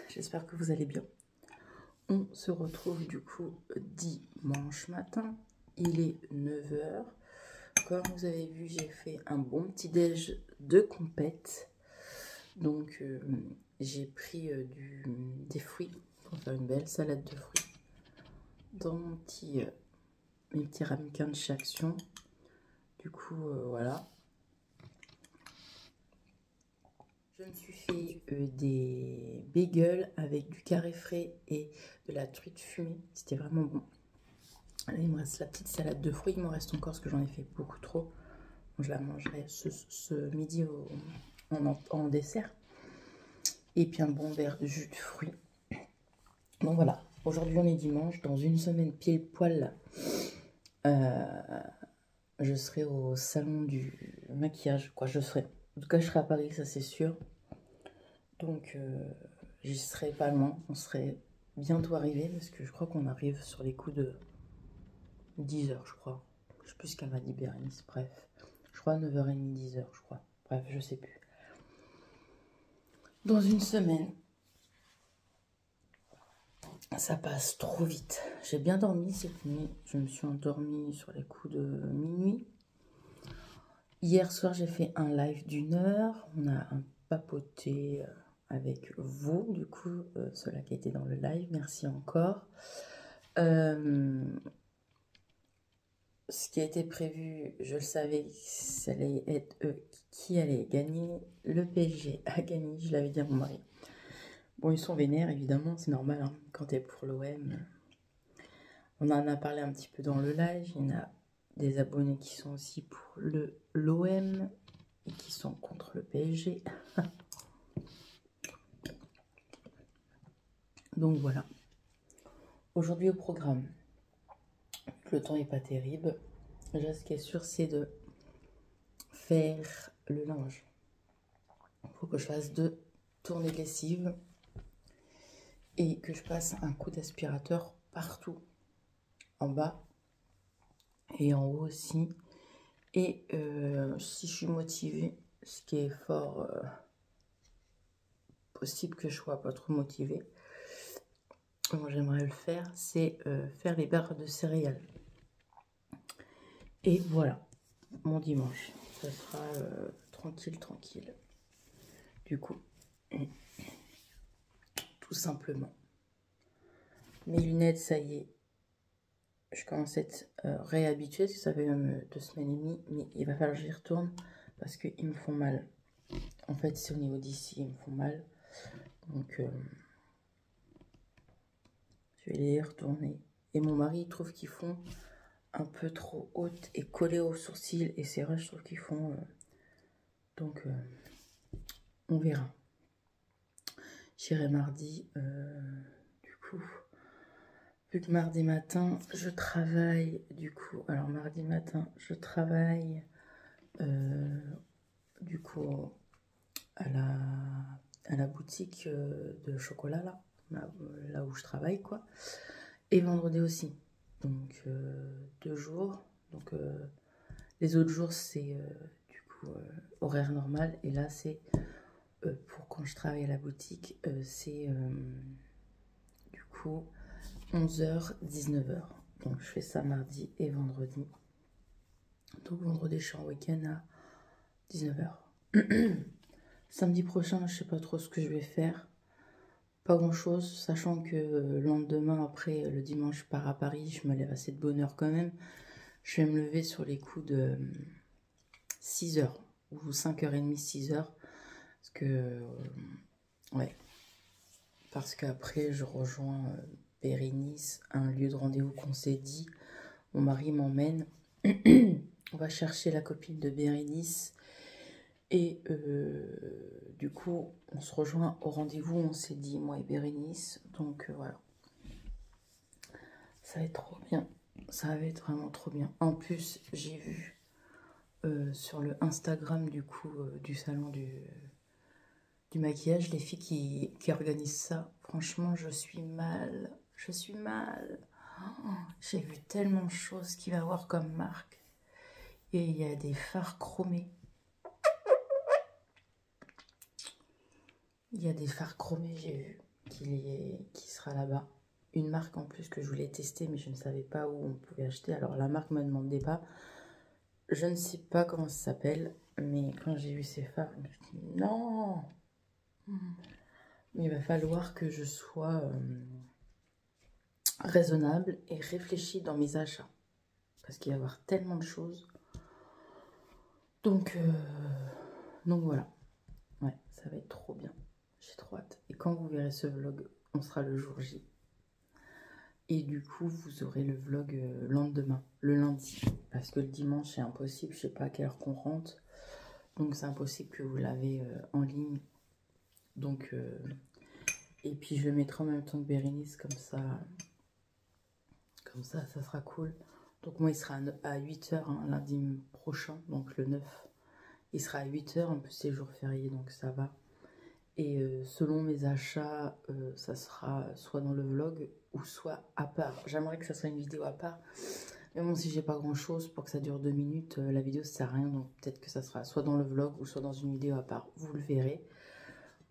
j'espère que vous allez bien. On se retrouve du coup dimanche matin, il est 9 h. Comme vous avez vu, j'ai fait un bon petit déj de compète. Donc j'ai pris des fruits pour faire une belle salade de fruits dans mon mes petits ramequins de chez Action. Du coup, voilà. Je me suis fait des bagels avec du carré frais et de la truite fumée. C'était vraiment bon. Là, il me reste la petite salade de fruits. Il m'en reste encore parce que j'en ai fait beaucoup trop. Je la mangerai ce midi en dessert. Et puis un bon verre de jus de fruits. Donc voilà. Aujourd'hui, on est dimanche. Dans une semaine pile poil, je serai au salon du maquillage. Quoi, je serai. En tout cas, je serai à Paris, ça c'est sûr. Donc, j'y serai pas loin. On serait bientôt arrivé parce que je crois qu'on arrive sur les coups de 10 h, je crois. Je sais plus ce qu'elle m'a dit, Bérénice. Bref, je crois 9h30, 10 h, je crois. Bref, je sais plus. Dans une semaine, ça passe trop vite. J'ai bien dormi cette nuit. Je me suis endormie sur les coups de minuit. Hier soir, j'ai fait un live d'1 heure. On a un papoté avec vous, du coup, ceux-là qui étaient dans le live. Merci encore. Ce qui a été prévu, je le savais, ça allait être qui allait gagner. Le PSG a gagné, je l'avais dit à mon mari. Bon, ils sont vénères, évidemment, c'est normal, hein, quand t'es pour l'OM. On en a parlé un petit peu dans le live. Il y en a des abonnés qui sont aussi pour l'OM et qui sont contre le PSG. Donc voilà. Aujourd'hui au programme, le temps n'est pas terrible. Déjà, ce qui est sûr, c'est de faire le linge. Il faut que je fasse 2 tournées de lessive et que je passe un coup d'aspirateur partout, en bas et en haut aussi. Et si je suis motivée, ce qui est fort possible que je sois pas trop motivée, moi j'aimerais le faire, c'est faire les barres de céréales. Et voilà, mon dimanche, ça sera tranquille, du coup, tout simplement. Mes lunettes, ça y est, je commence à être réhabituée, parce que ça fait même 2 semaines et demie, mais il va falloir que j'y retourne, parce qu'ils me font mal. En fait, c'est au niveau d'ici, ils me font mal, donc je vais les retourner. Et mon mari, il trouve qu'ils font un peu trop hautes et collées aux sourcils, et c'est vrai, je trouve qu'ils font... donc, on verra. J'irai mardi, du coup... Vu que mardi matin, je travaille, du coup, alors mardi matin, je travaille, du coup, à la boutique de chocolat, là où je travaille, quoi. Et vendredi aussi. Donc, 2 jours. Donc, les autres jours, c'est, du coup, horaire normal. Et là, c'est, pour quand je travaille à la boutique, c'est, du coup... 11 h, 19 h. Donc je fais ça mardi et vendredi. Donc vendredi, je suis en week-end à 19 h. Samedi prochain, je sais pas trop ce que je vais faire. Pas grand-chose, sachant que le lendemain, après le dimanche, je pars à Paris. Je me lève assez de bonne heure quand même. Je vais me lever sur les coups de 6 h ou 5h30, 6 h. Parce que, ouais. Parce qu'après, je rejoins... Bérénice, un lieu de rendez-vous qu'on s'est dit. Mon mari m'emmène. On va chercher la copine de Bérénice. Et du coup, on se rejoint au rendez-vous. On s'est dit, moi et Bérénice. Donc voilà. Ça va être trop bien. Ça va être vraiment trop bien. En plus, j'ai vu sur le Instagram du coup du salon du maquillage, les filles qui organisent ça. Franchement, je suis mal. Je suis mal. Oh, j'ai vu tellement de choses qu'il va y avoir comme marque. Et il y a des fards chromés. Il y a des fards chromés, j'ai vu, qui sera là-bas. Une marque en plus que je voulais tester, mais je ne savais pas où on pouvait acheter. Alors la marque ne me demandait pas. Je ne sais pas comment ça s'appelle, mais quand j'ai vu ces fards, je me suis dit non. Il va falloir que je sois raisonnable et réfléchie dans mes achats. Parce qu'il va y avoir tellement de choses. Donc voilà. Ouais, ça va être trop bien. J'ai trop hâte. Et quand vous verrez ce vlog, on sera le jour J. Et du coup, vous aurez le vlog le lendemain, le lundi. Parce que le dimanche, c'est impossible. Je sais pas à quelle heure qu'on rentre. Donc, c'est impossible que vous l'avez en ligne. Donc, et puis, je le mettrai en même temps que Bérénice. Comme ça, ça sera cool. Donc, moi, il sera à 8 h hein, lundi prochain. Donc, le 9. Il sera à 8 h. En plus, c'est jour férié. Donc, ça va. Et selon mes achats, ça sera soit dans le vlog ou soit à part. J'aimerais que ça soit une vidéo à part. Mais bon, si j'ai pas grand chose pour que ça dure 2 minutes, la vidéo ça sert à rien. Donc peut-être que ça sera soit dans le vlog ou soit dans une vidéo à part. Vous le verrez.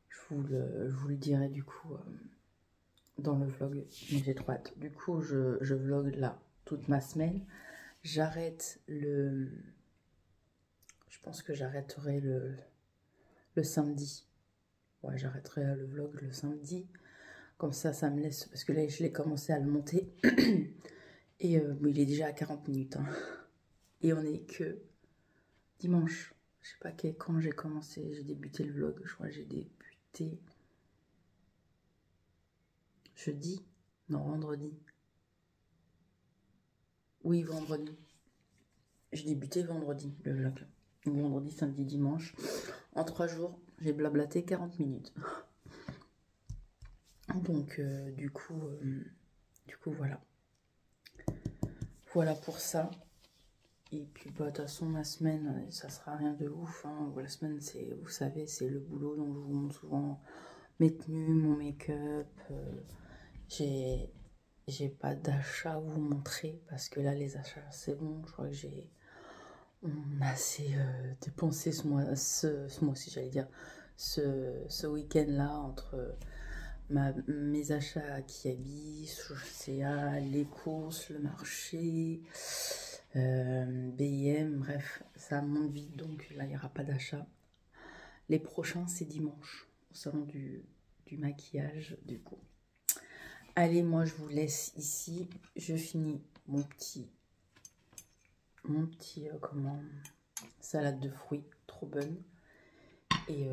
Je vous le dirai du coup dans le vlog. Mais j'ai trop hâte. Du coup, je vlog là toute ma semaine. J'arrête le... Je pense que j'arrêterai le samedi. Ouais, j'arrêterai le vlog le samedi. Comme ça me laisse... Parce que là, je l'ai commencé à le monter. Et bon, il est déjà à 40 minutes. Hein. Et on est que dimanche. Je sais pas quand j'ai commencé. J'ai débuté le vlog. Je crois que j'ai débuté... Jeudi? Non, vendredi. Oui, vendredi. J'ai débuté vendredi, le vlog. Vendredi, samedi, dimanche. En 3 jours, j'ai blablaté 40 minutes. Donc, du coup, voilà. Voilà pour ça. Et puis, bah, de toute façon, ma semaine, ça sera rien de ouf. Hein. La semaine, c'est, vous savez, c'est le boulot. Donc, je vous montre souvent mes tenues, mon make-up. J'ai pas d'achat à vous montrer. Parce que là, les achats, c'est bon. Je crois que on a assez dépensé ce mois-ci, j'allais dire. Ce week-end-là, entre... mes achats à Kiabi, CA, les courses, le marché, BIM, bref, ça monte vite, donc là il n'y aura pas d'achat. Les prochains c'est dimanche, au salon du maquillage du coup. Allez, moi je vous laisse ici, je finis mon petit salade de fruits, trop bonne. Et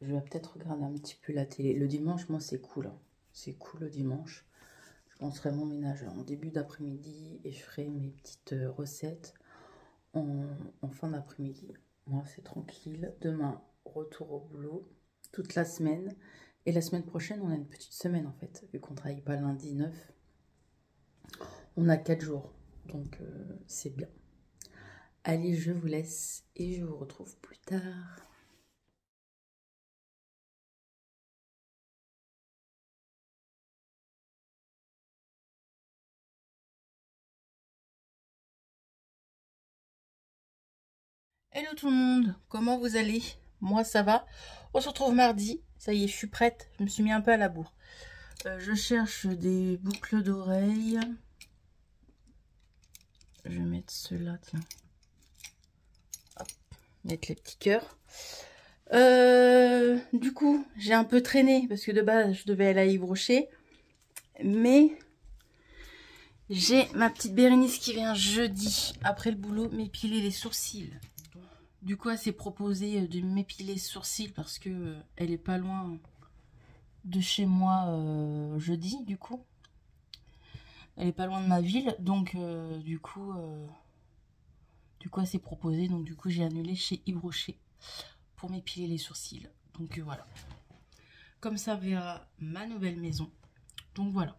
je vais peut-être regarder un petit peu la télé. Le dimanche, moi, c'est cool. Hein. C'est cool le dimanche. Je lancerai mon ménage en début d'après-midi et je ferai mes petites recettes en fin d'après-midi. Moi, c'est tranquille. Demain, retour au boulot toute la semaine. Et la semaine prochaine, on a une petite semaine, en fait. Vu qu'on ne travaille pas lundi 9. On a 4 jours. Donc, c'est bien. Allez, je vous laisse et je vous retrouve plus tard. Hello tout le monde, comment vous allez? Moi ça va. On se retrouve mardi, ça y est je suis prête, je me suis mis un peu à la bourre. Je cherche des boucles d'oreilles. Je vais mettre ceux-là, tiens. Hop, mettre les petits cœurs. Du coup, j'ai un peu traîné parce que de base je devais aller à Yves Rocher. Mais j'ai ma petite Bérénice qui vient jeudi après le boulot m'épiler les sourcils. Du coup, elle s'est proposé de m'épiler les sourcils parce que elle est pas loin de chez moi jeudi, du coup. Elle est pas loin de ma ville, donc du coup, elle s'est proposée. Donc du coup, j'ai annulé chez Yves Rocher pour m'épiler les sourcils. Donc voilà. Comme ça verra ma nouvelle maison. Donc voilà.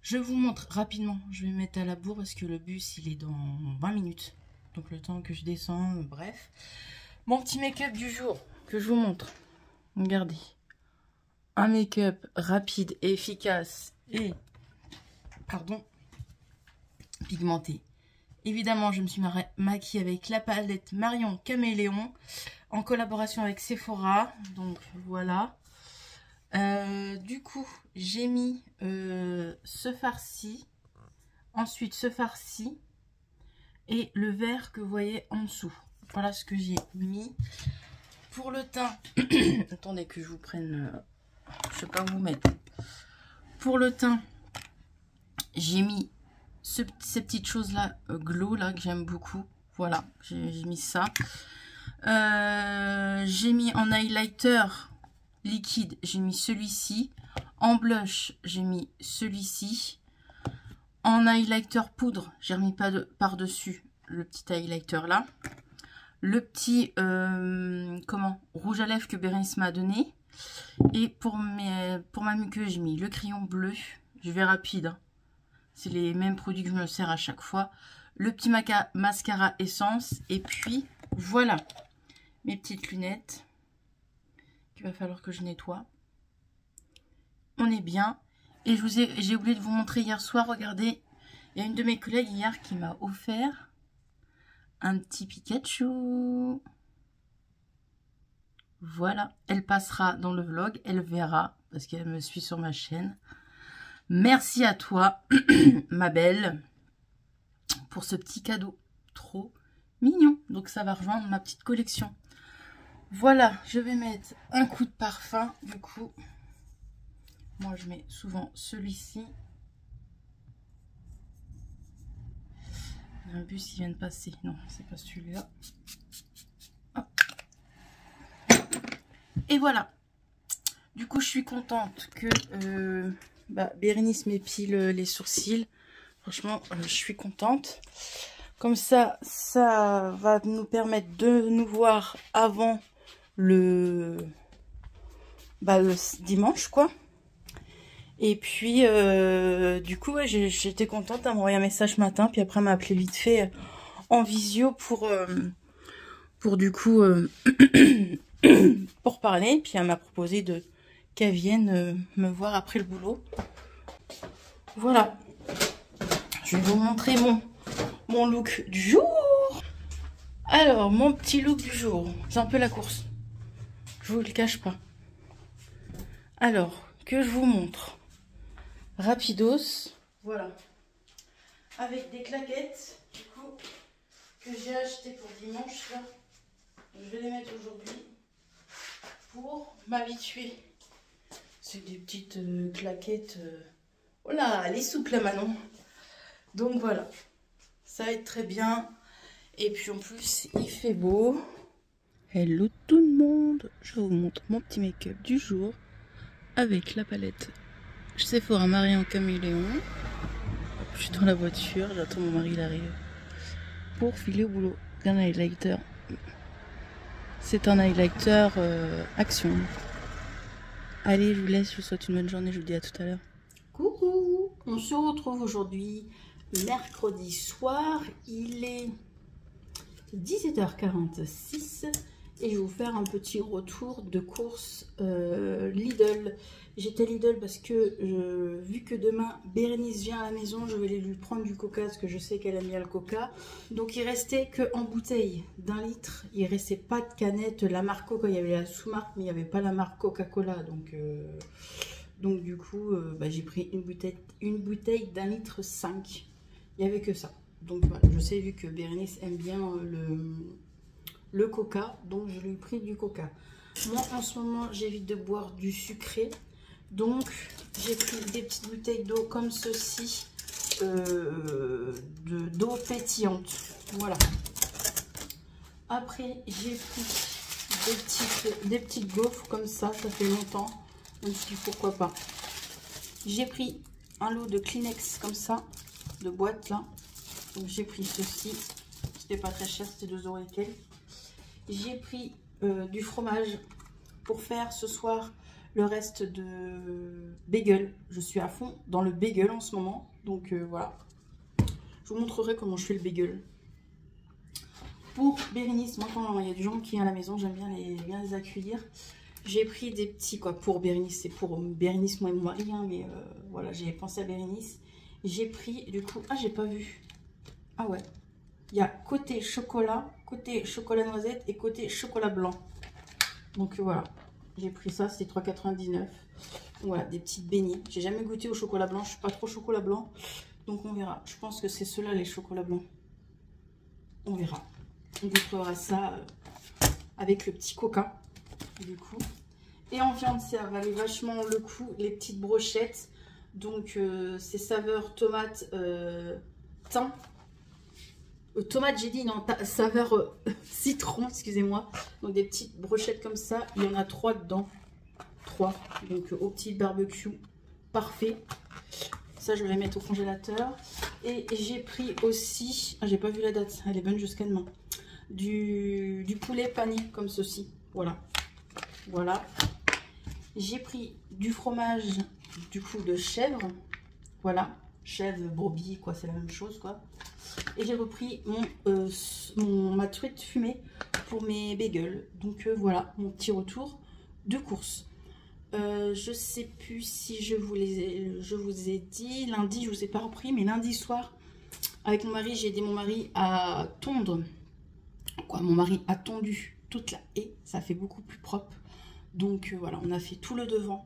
Je vous montre rapidement. Je vais me mettre à la bourre parce que le bus, il est dans 20 minutes. Donc le temps que je descends, bref. Mon petit make-up du jour que je vous montre. Regardez. Un make-up rapide et efficace et, pigmenté. Évidemment, je me suis maquillée avec la palette Marion Caméléon en collaboration avec Sephora. Donc voilà. Du coup, j'ai mis ce farci, ensuite ce farci et le vert que vous voyez en dessous. Voilà ce que j'ai mis. Pour le teint, attendez que je vous prenne, je sais pas où vous mettre. Pour le teint, j'ai mis ces petites choses là, glow là, que j'aime beaucoup. Voilà, j'ai mis ça. J'ai mis en highlighter liquide, j'ai mis celui-ci. En blush, j'ai mis celui-ci. En highlighter poudre, j'ai remis pas par-dessus le petit highlighter là. Le petit rouge à lèvres que Bérénice m'a donné. Et pour ma muqueuse, j'ai mis le crayon bleu. Je vais rapide, hein. C'est les mêmes produits que je me sers à chaque fois. Le petit mascara essence. Et puis, voilà. Mes petites lunettes. Qu'il va falloir que je nettoie. On est bien. Et j'ai oublié de vous montrer hier soir. Regardez. Il y a une de mes collègues hier qui m'a offert un petit Pikachu. Voilà. Elle passera dans le vlog. Elle verra. Parce qu'elle me suit sur ma chaîne. Merci à toi, ma belle, pour ce petit cadeau. Trop mignon. Donc ça va rejoindre ma petite collection. Voilà, je vais mettre un coup de parfum. Du coup, moi je mets souvent celui-ci. Il y a un bus qui vient de passer. Non, c'est pas celui-là. Et voilà. Du coup, je suis contente que Bérénice m'épile les sourcils. Franchement, je suis contente. Comme ça, ça va nous permettre de nous voir avant le dimanche, quoi. Et puis, du coup, ouais, j'étais contente. Elle m'a envoyé un message ce matin. Puis après, elle m'a appelé vite fait en visio pour du coup, pour parler. Puis elle m'a proposé qu'elle vienne me voir après le boulot. Voilà. Je vais vous montrer mon look du jour. Alors, mon petit look du jour. C'est un peu la course. Je vous le cache pas. Alors, que je vous montre. Rapidos. Voilà. Avec des claquettes, du coup, que j'ai acheté pour dimanche. Là. Je vais les mettre aujourd'hui pour m'habituer. C'est des petites claquettes. Oh là, elle est souple là, Manon. Donc voilà. Ça va être très bien. Et puis en plus, il fait beau. Hello tout le monde. Je vous montre mon petit make-up du jour. Avec la palette Sephora Marie en caméléon. Je suis dans la voiture. J'attends mon mari, il arrive. Pour filer au boulot. Un highlighter. C'est un highlighter Action. Allez, je vous laisse. Je vous souhaite une bonne journée. Je vous dis à tout à l'heure. Coucou. On se retrouve aujourd'hui mercredi soir. Il est 17h46 et je vais vous faire un petit retour de course Lidl. J'étais Lidl parce que vu que demain Bérénice vient à la maison, je vais aller lui prendre du coca parce que je sais qu'elle aime bien le coca. Donc il restait que en bouteille d'1 litre, il restait pas de canette. La marque Coca, il y avait la sous-marque mais il n'y avait pas la marque Coca-Cola. Donc du coup j'ai pris une bouteille d'1 litre 5. Il n'y avait que ça. Donc voilà, je sais, vu que Bérénice aime bien le coca, donc je lui ai pris du coca. Moi en ce moment j'évite de boire du sucré, donc j'ai pris des petites bouteilles d'eau comme ceci, d'eau pétillante. Voilà. Après j'ai pris des petites gaufres comme ça fait longtemps, donc pourquoi pas. J'ai pris un lot de Kleenex comme ça, de boîte là. Donc j'ai pris ceci, c'était pas très cher, c'était 2 € et quelques. J'ai pris du fromage pour faire ce soir le reste de bagel. Je suis à fond dans le bagel en ce moment, donc voilà. Je vous montrerai comment je fais le bagel. Pour Bérénice, moi quand il y a des gens qui viennent à la maison, j'aime bien les accueillir. J'ai pris des petits, quoi, pour Bérénice, c'est pour Bérénice, moi et mon mari, hein, mais voilà, j'ai pensé à Bérénice. J'ai pris, du coup, ah j'ai pas vu. Ah ouais, il y a côté chocolat noisette et côté chocolat blanc. Donc voilà, J'ai pris ça, c'était 3,99. Voilà, des petites beignets. J'ai jamais goûté au chocolat blanc, je suis pas trop chocolat blanc. Donc on verra. Je pense que c'est ceux-là les chocolats blancs. On verra. On découvrira ça avec le petit coca, du coup. Et en viande, ça valait vachement le coup, les petites brochettes. Donc c'est saveur tomate, thym. Tomate, j'ai dit, non, saveur citron, excusez-moi. Donc des petites brochettes comme ça. Il y en a 3 dedans. 3. Donc au petit barbecue. Parfait. Ça, je vais les mettre au congélateur. Et j'ai pris aussi, j'ai pas vu la date, elle est bonne jusqu'à demain. Du poulet pané comme ceci. Voilà. Voilà. J'ai pris du fromage, du coup, de chèvre. Voilà. Chèvre, brebis, quoi, c'est la même chose, quoi. Et j'ai repris ma truite fumée pour mes bagels. Donc voilà, mon petit retour de course. Je sais plus si je vous ai dit. Lundi, je vous ai pas repris, mais lundi soir, avec mon mari, j'ai aidé mon mari à tondre. Quoi, mon mari a tondu toute la haie. Ça fait beaucoup plus propre. Donc voilà, on a fait tout le devant.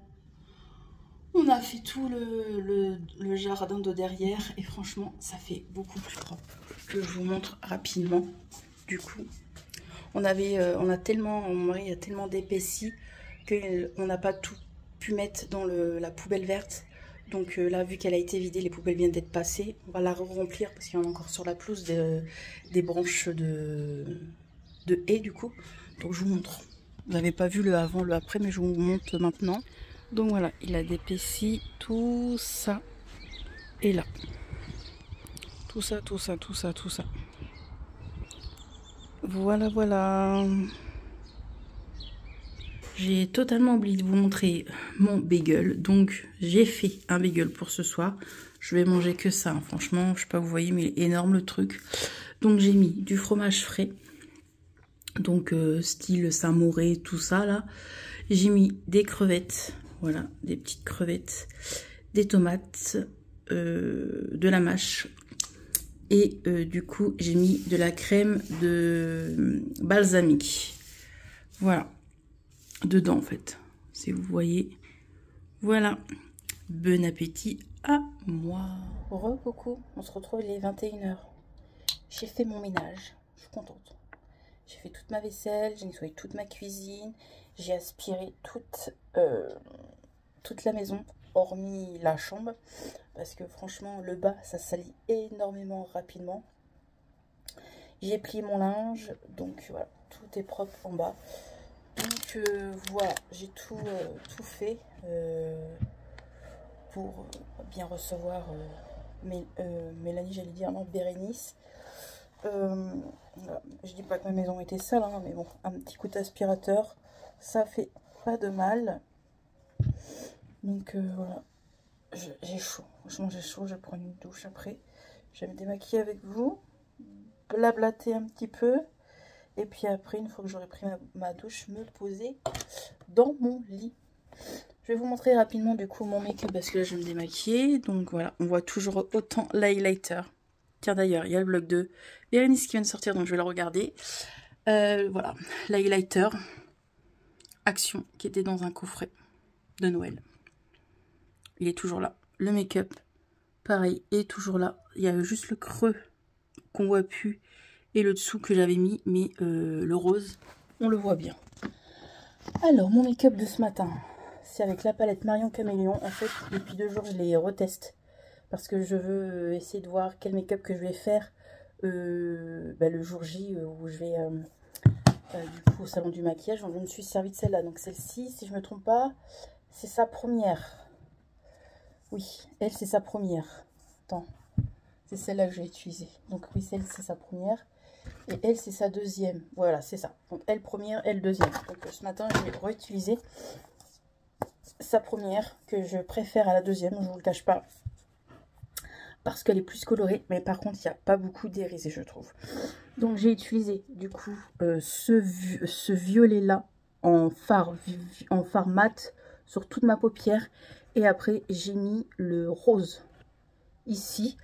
On a fait tout le jardin de derrière et franchement, ça fait beaucoup plus propre. Que je vous montre rapidement. Du coup, mon mari a tellement d'épaissi qu'on n'a pas tout pu mettre dans la poubelle verte. Donc là, vu qu'elle a été vidée, les poubelles viennent d'être passées. On va la remplir parce qu'il y en a encore sur la pelouse des branches de haies du coup. Donc je vous montre. Vous n'avez pas vu le avant, le après, mais je vous montre maintenant. Donc voilà, il a d'épaissi tout ça et là. Tout ça, tout ça, tout ça, tout ça. Voilà, voilà. J'ai totalement oublié de vous montrer mon bagel. Donc j'ai fait un bagel pour ce soir. Je vais manger que ça. Hein. Franchement, je sais pas vous voyez, mais énorme le truc. Donc j'ai mis du fromage frais. Donc style Saint-Mauré, tout ça là. J'ai mis des crevettes. Voilà, des petites crevettes, des tomates, de la mâche. Et du coup, j'ai mis de la crème de balsamique. Voilà. Dedans, en fait. Si vous voyez. Voilà. Bon appétit à moi. Coucou, on se retrouve, il est 21 h. J'ai fait mon ménage. Je suis contente. J'ai fait toute ma vaisselle, j'ai nettoyé toute ma cuisine. J'ai aspiré toute la maison, hormis la chambre. Parce que franchement, le bas, ça salit énormément rapidement. J'ai plié mon linge. Donc voilà, tout est propre en bas. Donc voilà, j'ai tout fait pour bien recevoir Mélanie, j'allais dire, non, Bérénice. Voilà. Je dis pas que ma maison était sale, hein, mais bon, un petit coup d'aspirateur, ça fait pas de mal. Donc voilà, j'ai chaud, franchement j'ai chaud, je vais prendre une douche après. Je vais me démaquiller avec vous, blablater un petit peu. Et puis après, une fois que j'aurai pris ma douche, me poser dans mon lit. Je vais vous montrer rapidement du coup mon make-up parce que là je vais me démaquiller. Donc voilà, on voit toujours autant l'highlighter. Tiens d'ailleurs, il y a le vlog de Bérénice qui vient de sortir, donc je vais le regarder. Voilà, l'highlighter Action qui était dans un coffret de Noël. Il est toujours là. Le make-up, pareil, est toujours là. Il y a juste le creux qu'on voit plus. Et le dessous que j'avais mis, mais le rose, on le voit bien. Alors, mon make-up de ce matin, c'est avec la palette Marion Caméléon. En fait, depuis 2 jours, je les reteste. Parce que je veux essayer de voir quel make-up que je vais faire le jour J, où je vais du coup au salon du maquillage. Donc, je me suis servi de celle-là. Donc, celle-ci, si je ne me trompe pas, c'est sa première. Oui, elle, c'est sa première. Attends, c'est celle-là que je vais utiliser. Donc, oui, celle, c'est sa première. Et elle, c'est sa deuxième. Voilà, c'est ça. Donc, elle première, elle deuxième. Donc, ce matin, je vais réutiliser sa première, que je préfère à la deuxième. Je ne vous le cache pas. Parce qu'elle est plus colorée. Mais par contre, il n'y a pas beaucoup d'irisé, je trouve. Donc, j'ai utilisé, du coup, ce violet-là en fard mat sur toute ma paupière. Et après, j'ai mis le rose ici.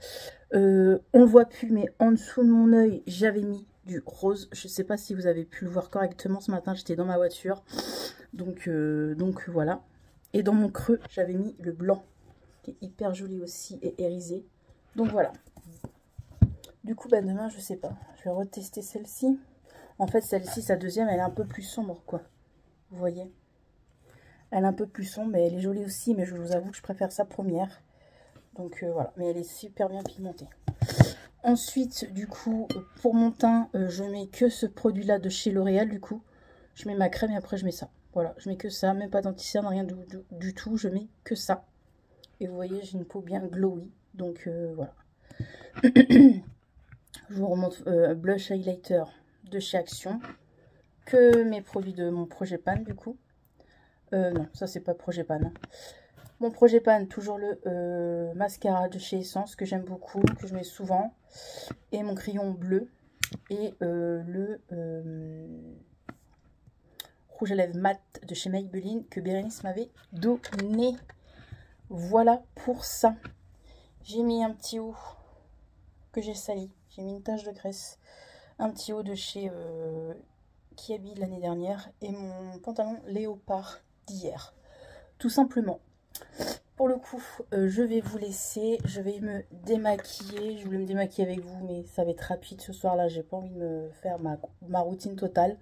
On le voit plus, mais en dessous de mon œil, j'avais mis du rose. Je sais pas si vous avez pu le voir correctement ce matin, j'étais dans ma voiture. Donc voilà. Et dans mon creux, j'avais mis le blanc, qui est hyper joli aussi et irisé. Donc voilà. Du coup, bah demain, je sais pas. Je vais retester celle-ci. En fait, celle-ci, sa deuxième, elle est un peu plus sombre, quoi. Vous voyez? Elle est un peu plus sombre, mais elle est jolie aussi. Mais je vous avoue que je préfère sa première. Donc voilà. Mais elle est super bien pigmentée. Ensuite, du coup, pour mon teint, je mets que ce produit-là de chez L'Oréal, du coup. Je mets ma crème et après, je mets ça. Voilà, je mets que ça. Même pas d'anti-cerne, rien du tout. Je mets que ça. Et vous voyez, j'ai une peau bien glowy. Donc voilà. Je vous remonte blush highlighter de chez Action. Que mes produits de mon projet Pan, du coup. Non, ça c'est pas projet Pan. Hein. Mon projet Pan, toujours le mascara de chez Essence, que j'aime beaucoup, que je mets souvent. Et mon crayon bleu. Et le rouge à lèvres mat de chez Maybelline, que Bérénice m'avait donné. Voilà pour ça. J'ai mis un petit haut que j'ai sali. J'ai mis une tache de graisse. Un petit haut de chez Kiabi l'année dernière. Et mon pantalon léopard d'hier. Tout simplement. Pour le coup, je vais vous laisser. Je vais me démaquiller. Je voulais me démaquiller avec vous, mais ça va être rapide ce soir-là. J'ai pas envie de me faire ma routine totale.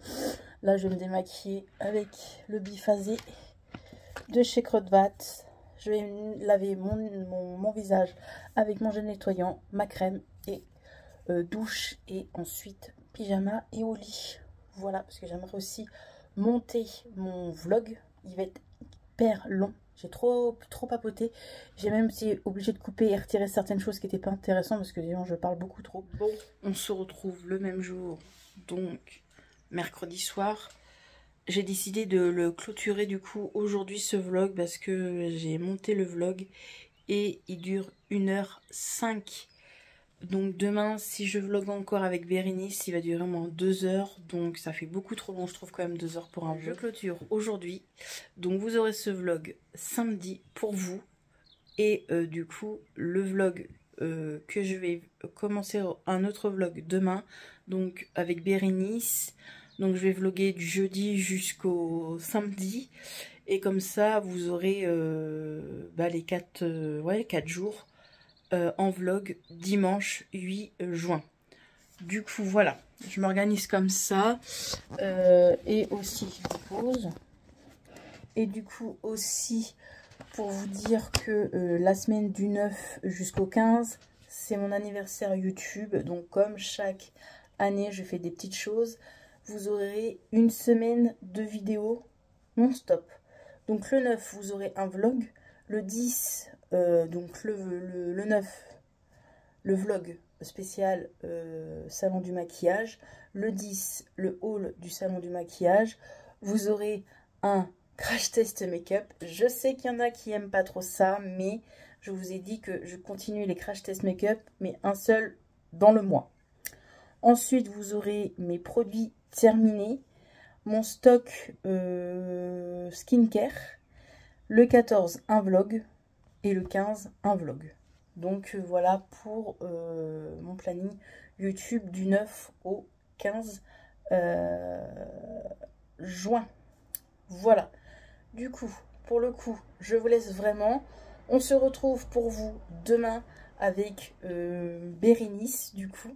Là, je vais me démaquiller avec le biphasé de chez Crotvat. Je vais laver mon visage avec mon gel nettoyant, ma crème et douche. Et ensuite, pyjama et au lit. Voilà, parce que j'aimerais aussi monter mon vlog. Il va être hyper long. J'ai trop papoté. J'ai même été obligée de couper et retirer certaines choses qui n'étaient pas intéressantes parce que disons, je parle beaucoup trop. Bon, on se retrouve le même jour, donc mercredi soir. J'ai décidé de le clôturer du coup aujourd'hui ce vlog parce que j'ai monté le vlog et il dure 1h05. Donc demain, si je vlog encore avec Bérénice, il va durer au moins 2 heures. Donc ça fait beaucoup trop long, je trouve quand même 2 heures pour un vlog. Je clôture aujourd'hui. Donc vous aurez ce vlog samedi pour vous. Et du coup, le vlog que je vais commencer un autre vlog demain. Donc avec Bérénice. Donc je vais vlogger du jeudi jusqu'au samedi. Et comme ça, vous aurez les 4 jours. En vlog dimanche 8 juin. Du coup, voilà. Je m'organise comme ça. Et aussi, je pose. Et du coup, aussi, pour vous dire que la semaine du 9 jusqu'au 15, c'est mon anniversaire YouTube. Donc, comme chaque année, je fais des petites choses. Vous aurez une semaine de vidéos non-stop. Donc, le 9, vous aurez un vlog. Le 10, donc le 9, le vlog spécial salon du maquillage. Le 10, le haul du salon du maquillage. Vous aurez un crash test make-up. Je sais qu'il y en a qui n'aiment pas trop ça, mais je vous ai dit que je continue les crash test make-up, mais un seul dans le mois. Ensuite, vous aurez mes produits terminés. Mon stock skincare. Le 14, un vlog. Et le 15, un vlog. Donc voilà pour mon planning YouTube du 9 au 15 juin. Voilà. Du coup, pour le coup, je vous laisse vraiment. On se retrouve pour vous demain avec Bérénice, du coup.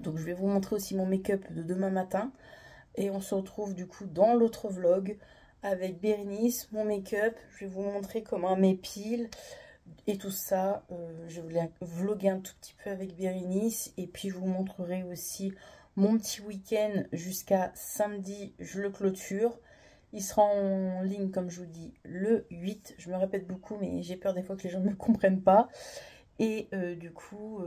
Donc je vais vous montrer aussi mon make-up de demain matin. Et on se retrouve du coup dans l'autre vlog avec Bérénice, mon make-up. Je vais vous montrer comment m'épile et tout ça. Je voulais vlogger un tout petit peu avec Bérénice. Et puis je vous montrerai aussi mon petit week-end jusqu'à samedi. Je le clôture. Il sera en ligne, comme je vous dis, le 8. Je me répète beaucoup, mais j'ai peur des fois que les gens ne me comprennent pas. Et du coup,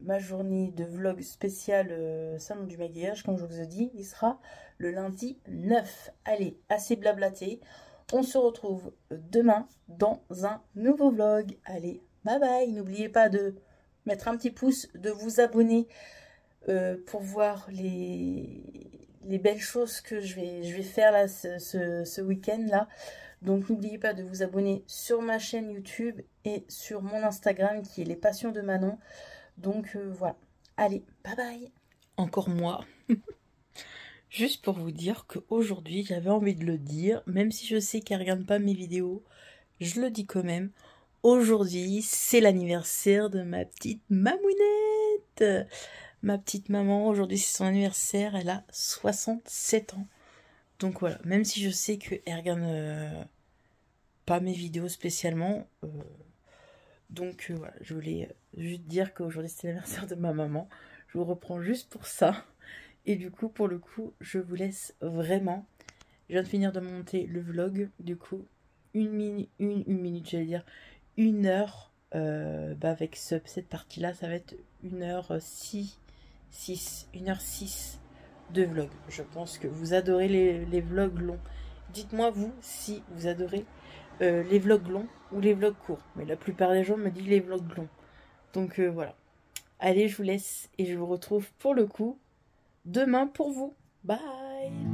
ma journée de vlog spécial salon du maquillage, comme je vous ai dit, il sera le lundi 9. Allez, assez blablaté. On se retrouve demain dans un nouveau vlog. Allez, bye bye. N'oubliez pas de mettre un petit pouce, de vous abonner pour voir les belles choses que je vais faire là ce week-end là. Donc n'oubliez pas de vous abonner sur ma chaîne YouTube et sur mon Instagram qui est Les Passions de Manon. Donc voilà. Allez, bye bye. Encore moi. Juste pour vous dire qu'aujourd'hui, j'avais envie de le dire, même si je sais qu'elle regarde pas mes vidéos, je le dis quand même. Aujourd'hui, c'est l'anniversaire de ma petite mamounette. Ma petite maman, aujourd'hui c'est son anniversaire, elle a 67 ans. Donc voilà, même si je sais qu'elle regarde pas mes vidéos spécialement. Donc voilà, je voulais juste dire qu'aujourd'hui c'est l'anniversaire de ma maman. Je vous reprends juste pour ça. Et du coup, pour le coup, je vous laisse vraiment. Je viens de finir de monter le vlog. Du coup, une minute, j'allais dire, 1 heure. Avec cette partie-là, ça va être 1h06 1h06 de vlog. Je pense que vous adorez les vlogs longs. Dites-moi vous si vous adorez les vlogs longs ou les vlogs courts. Mais la plupart des gens me disent les vlogs longs. Donc voilà. Allez, je vous laisse et je vous retrouve pour le coup demain pour vous. Bye!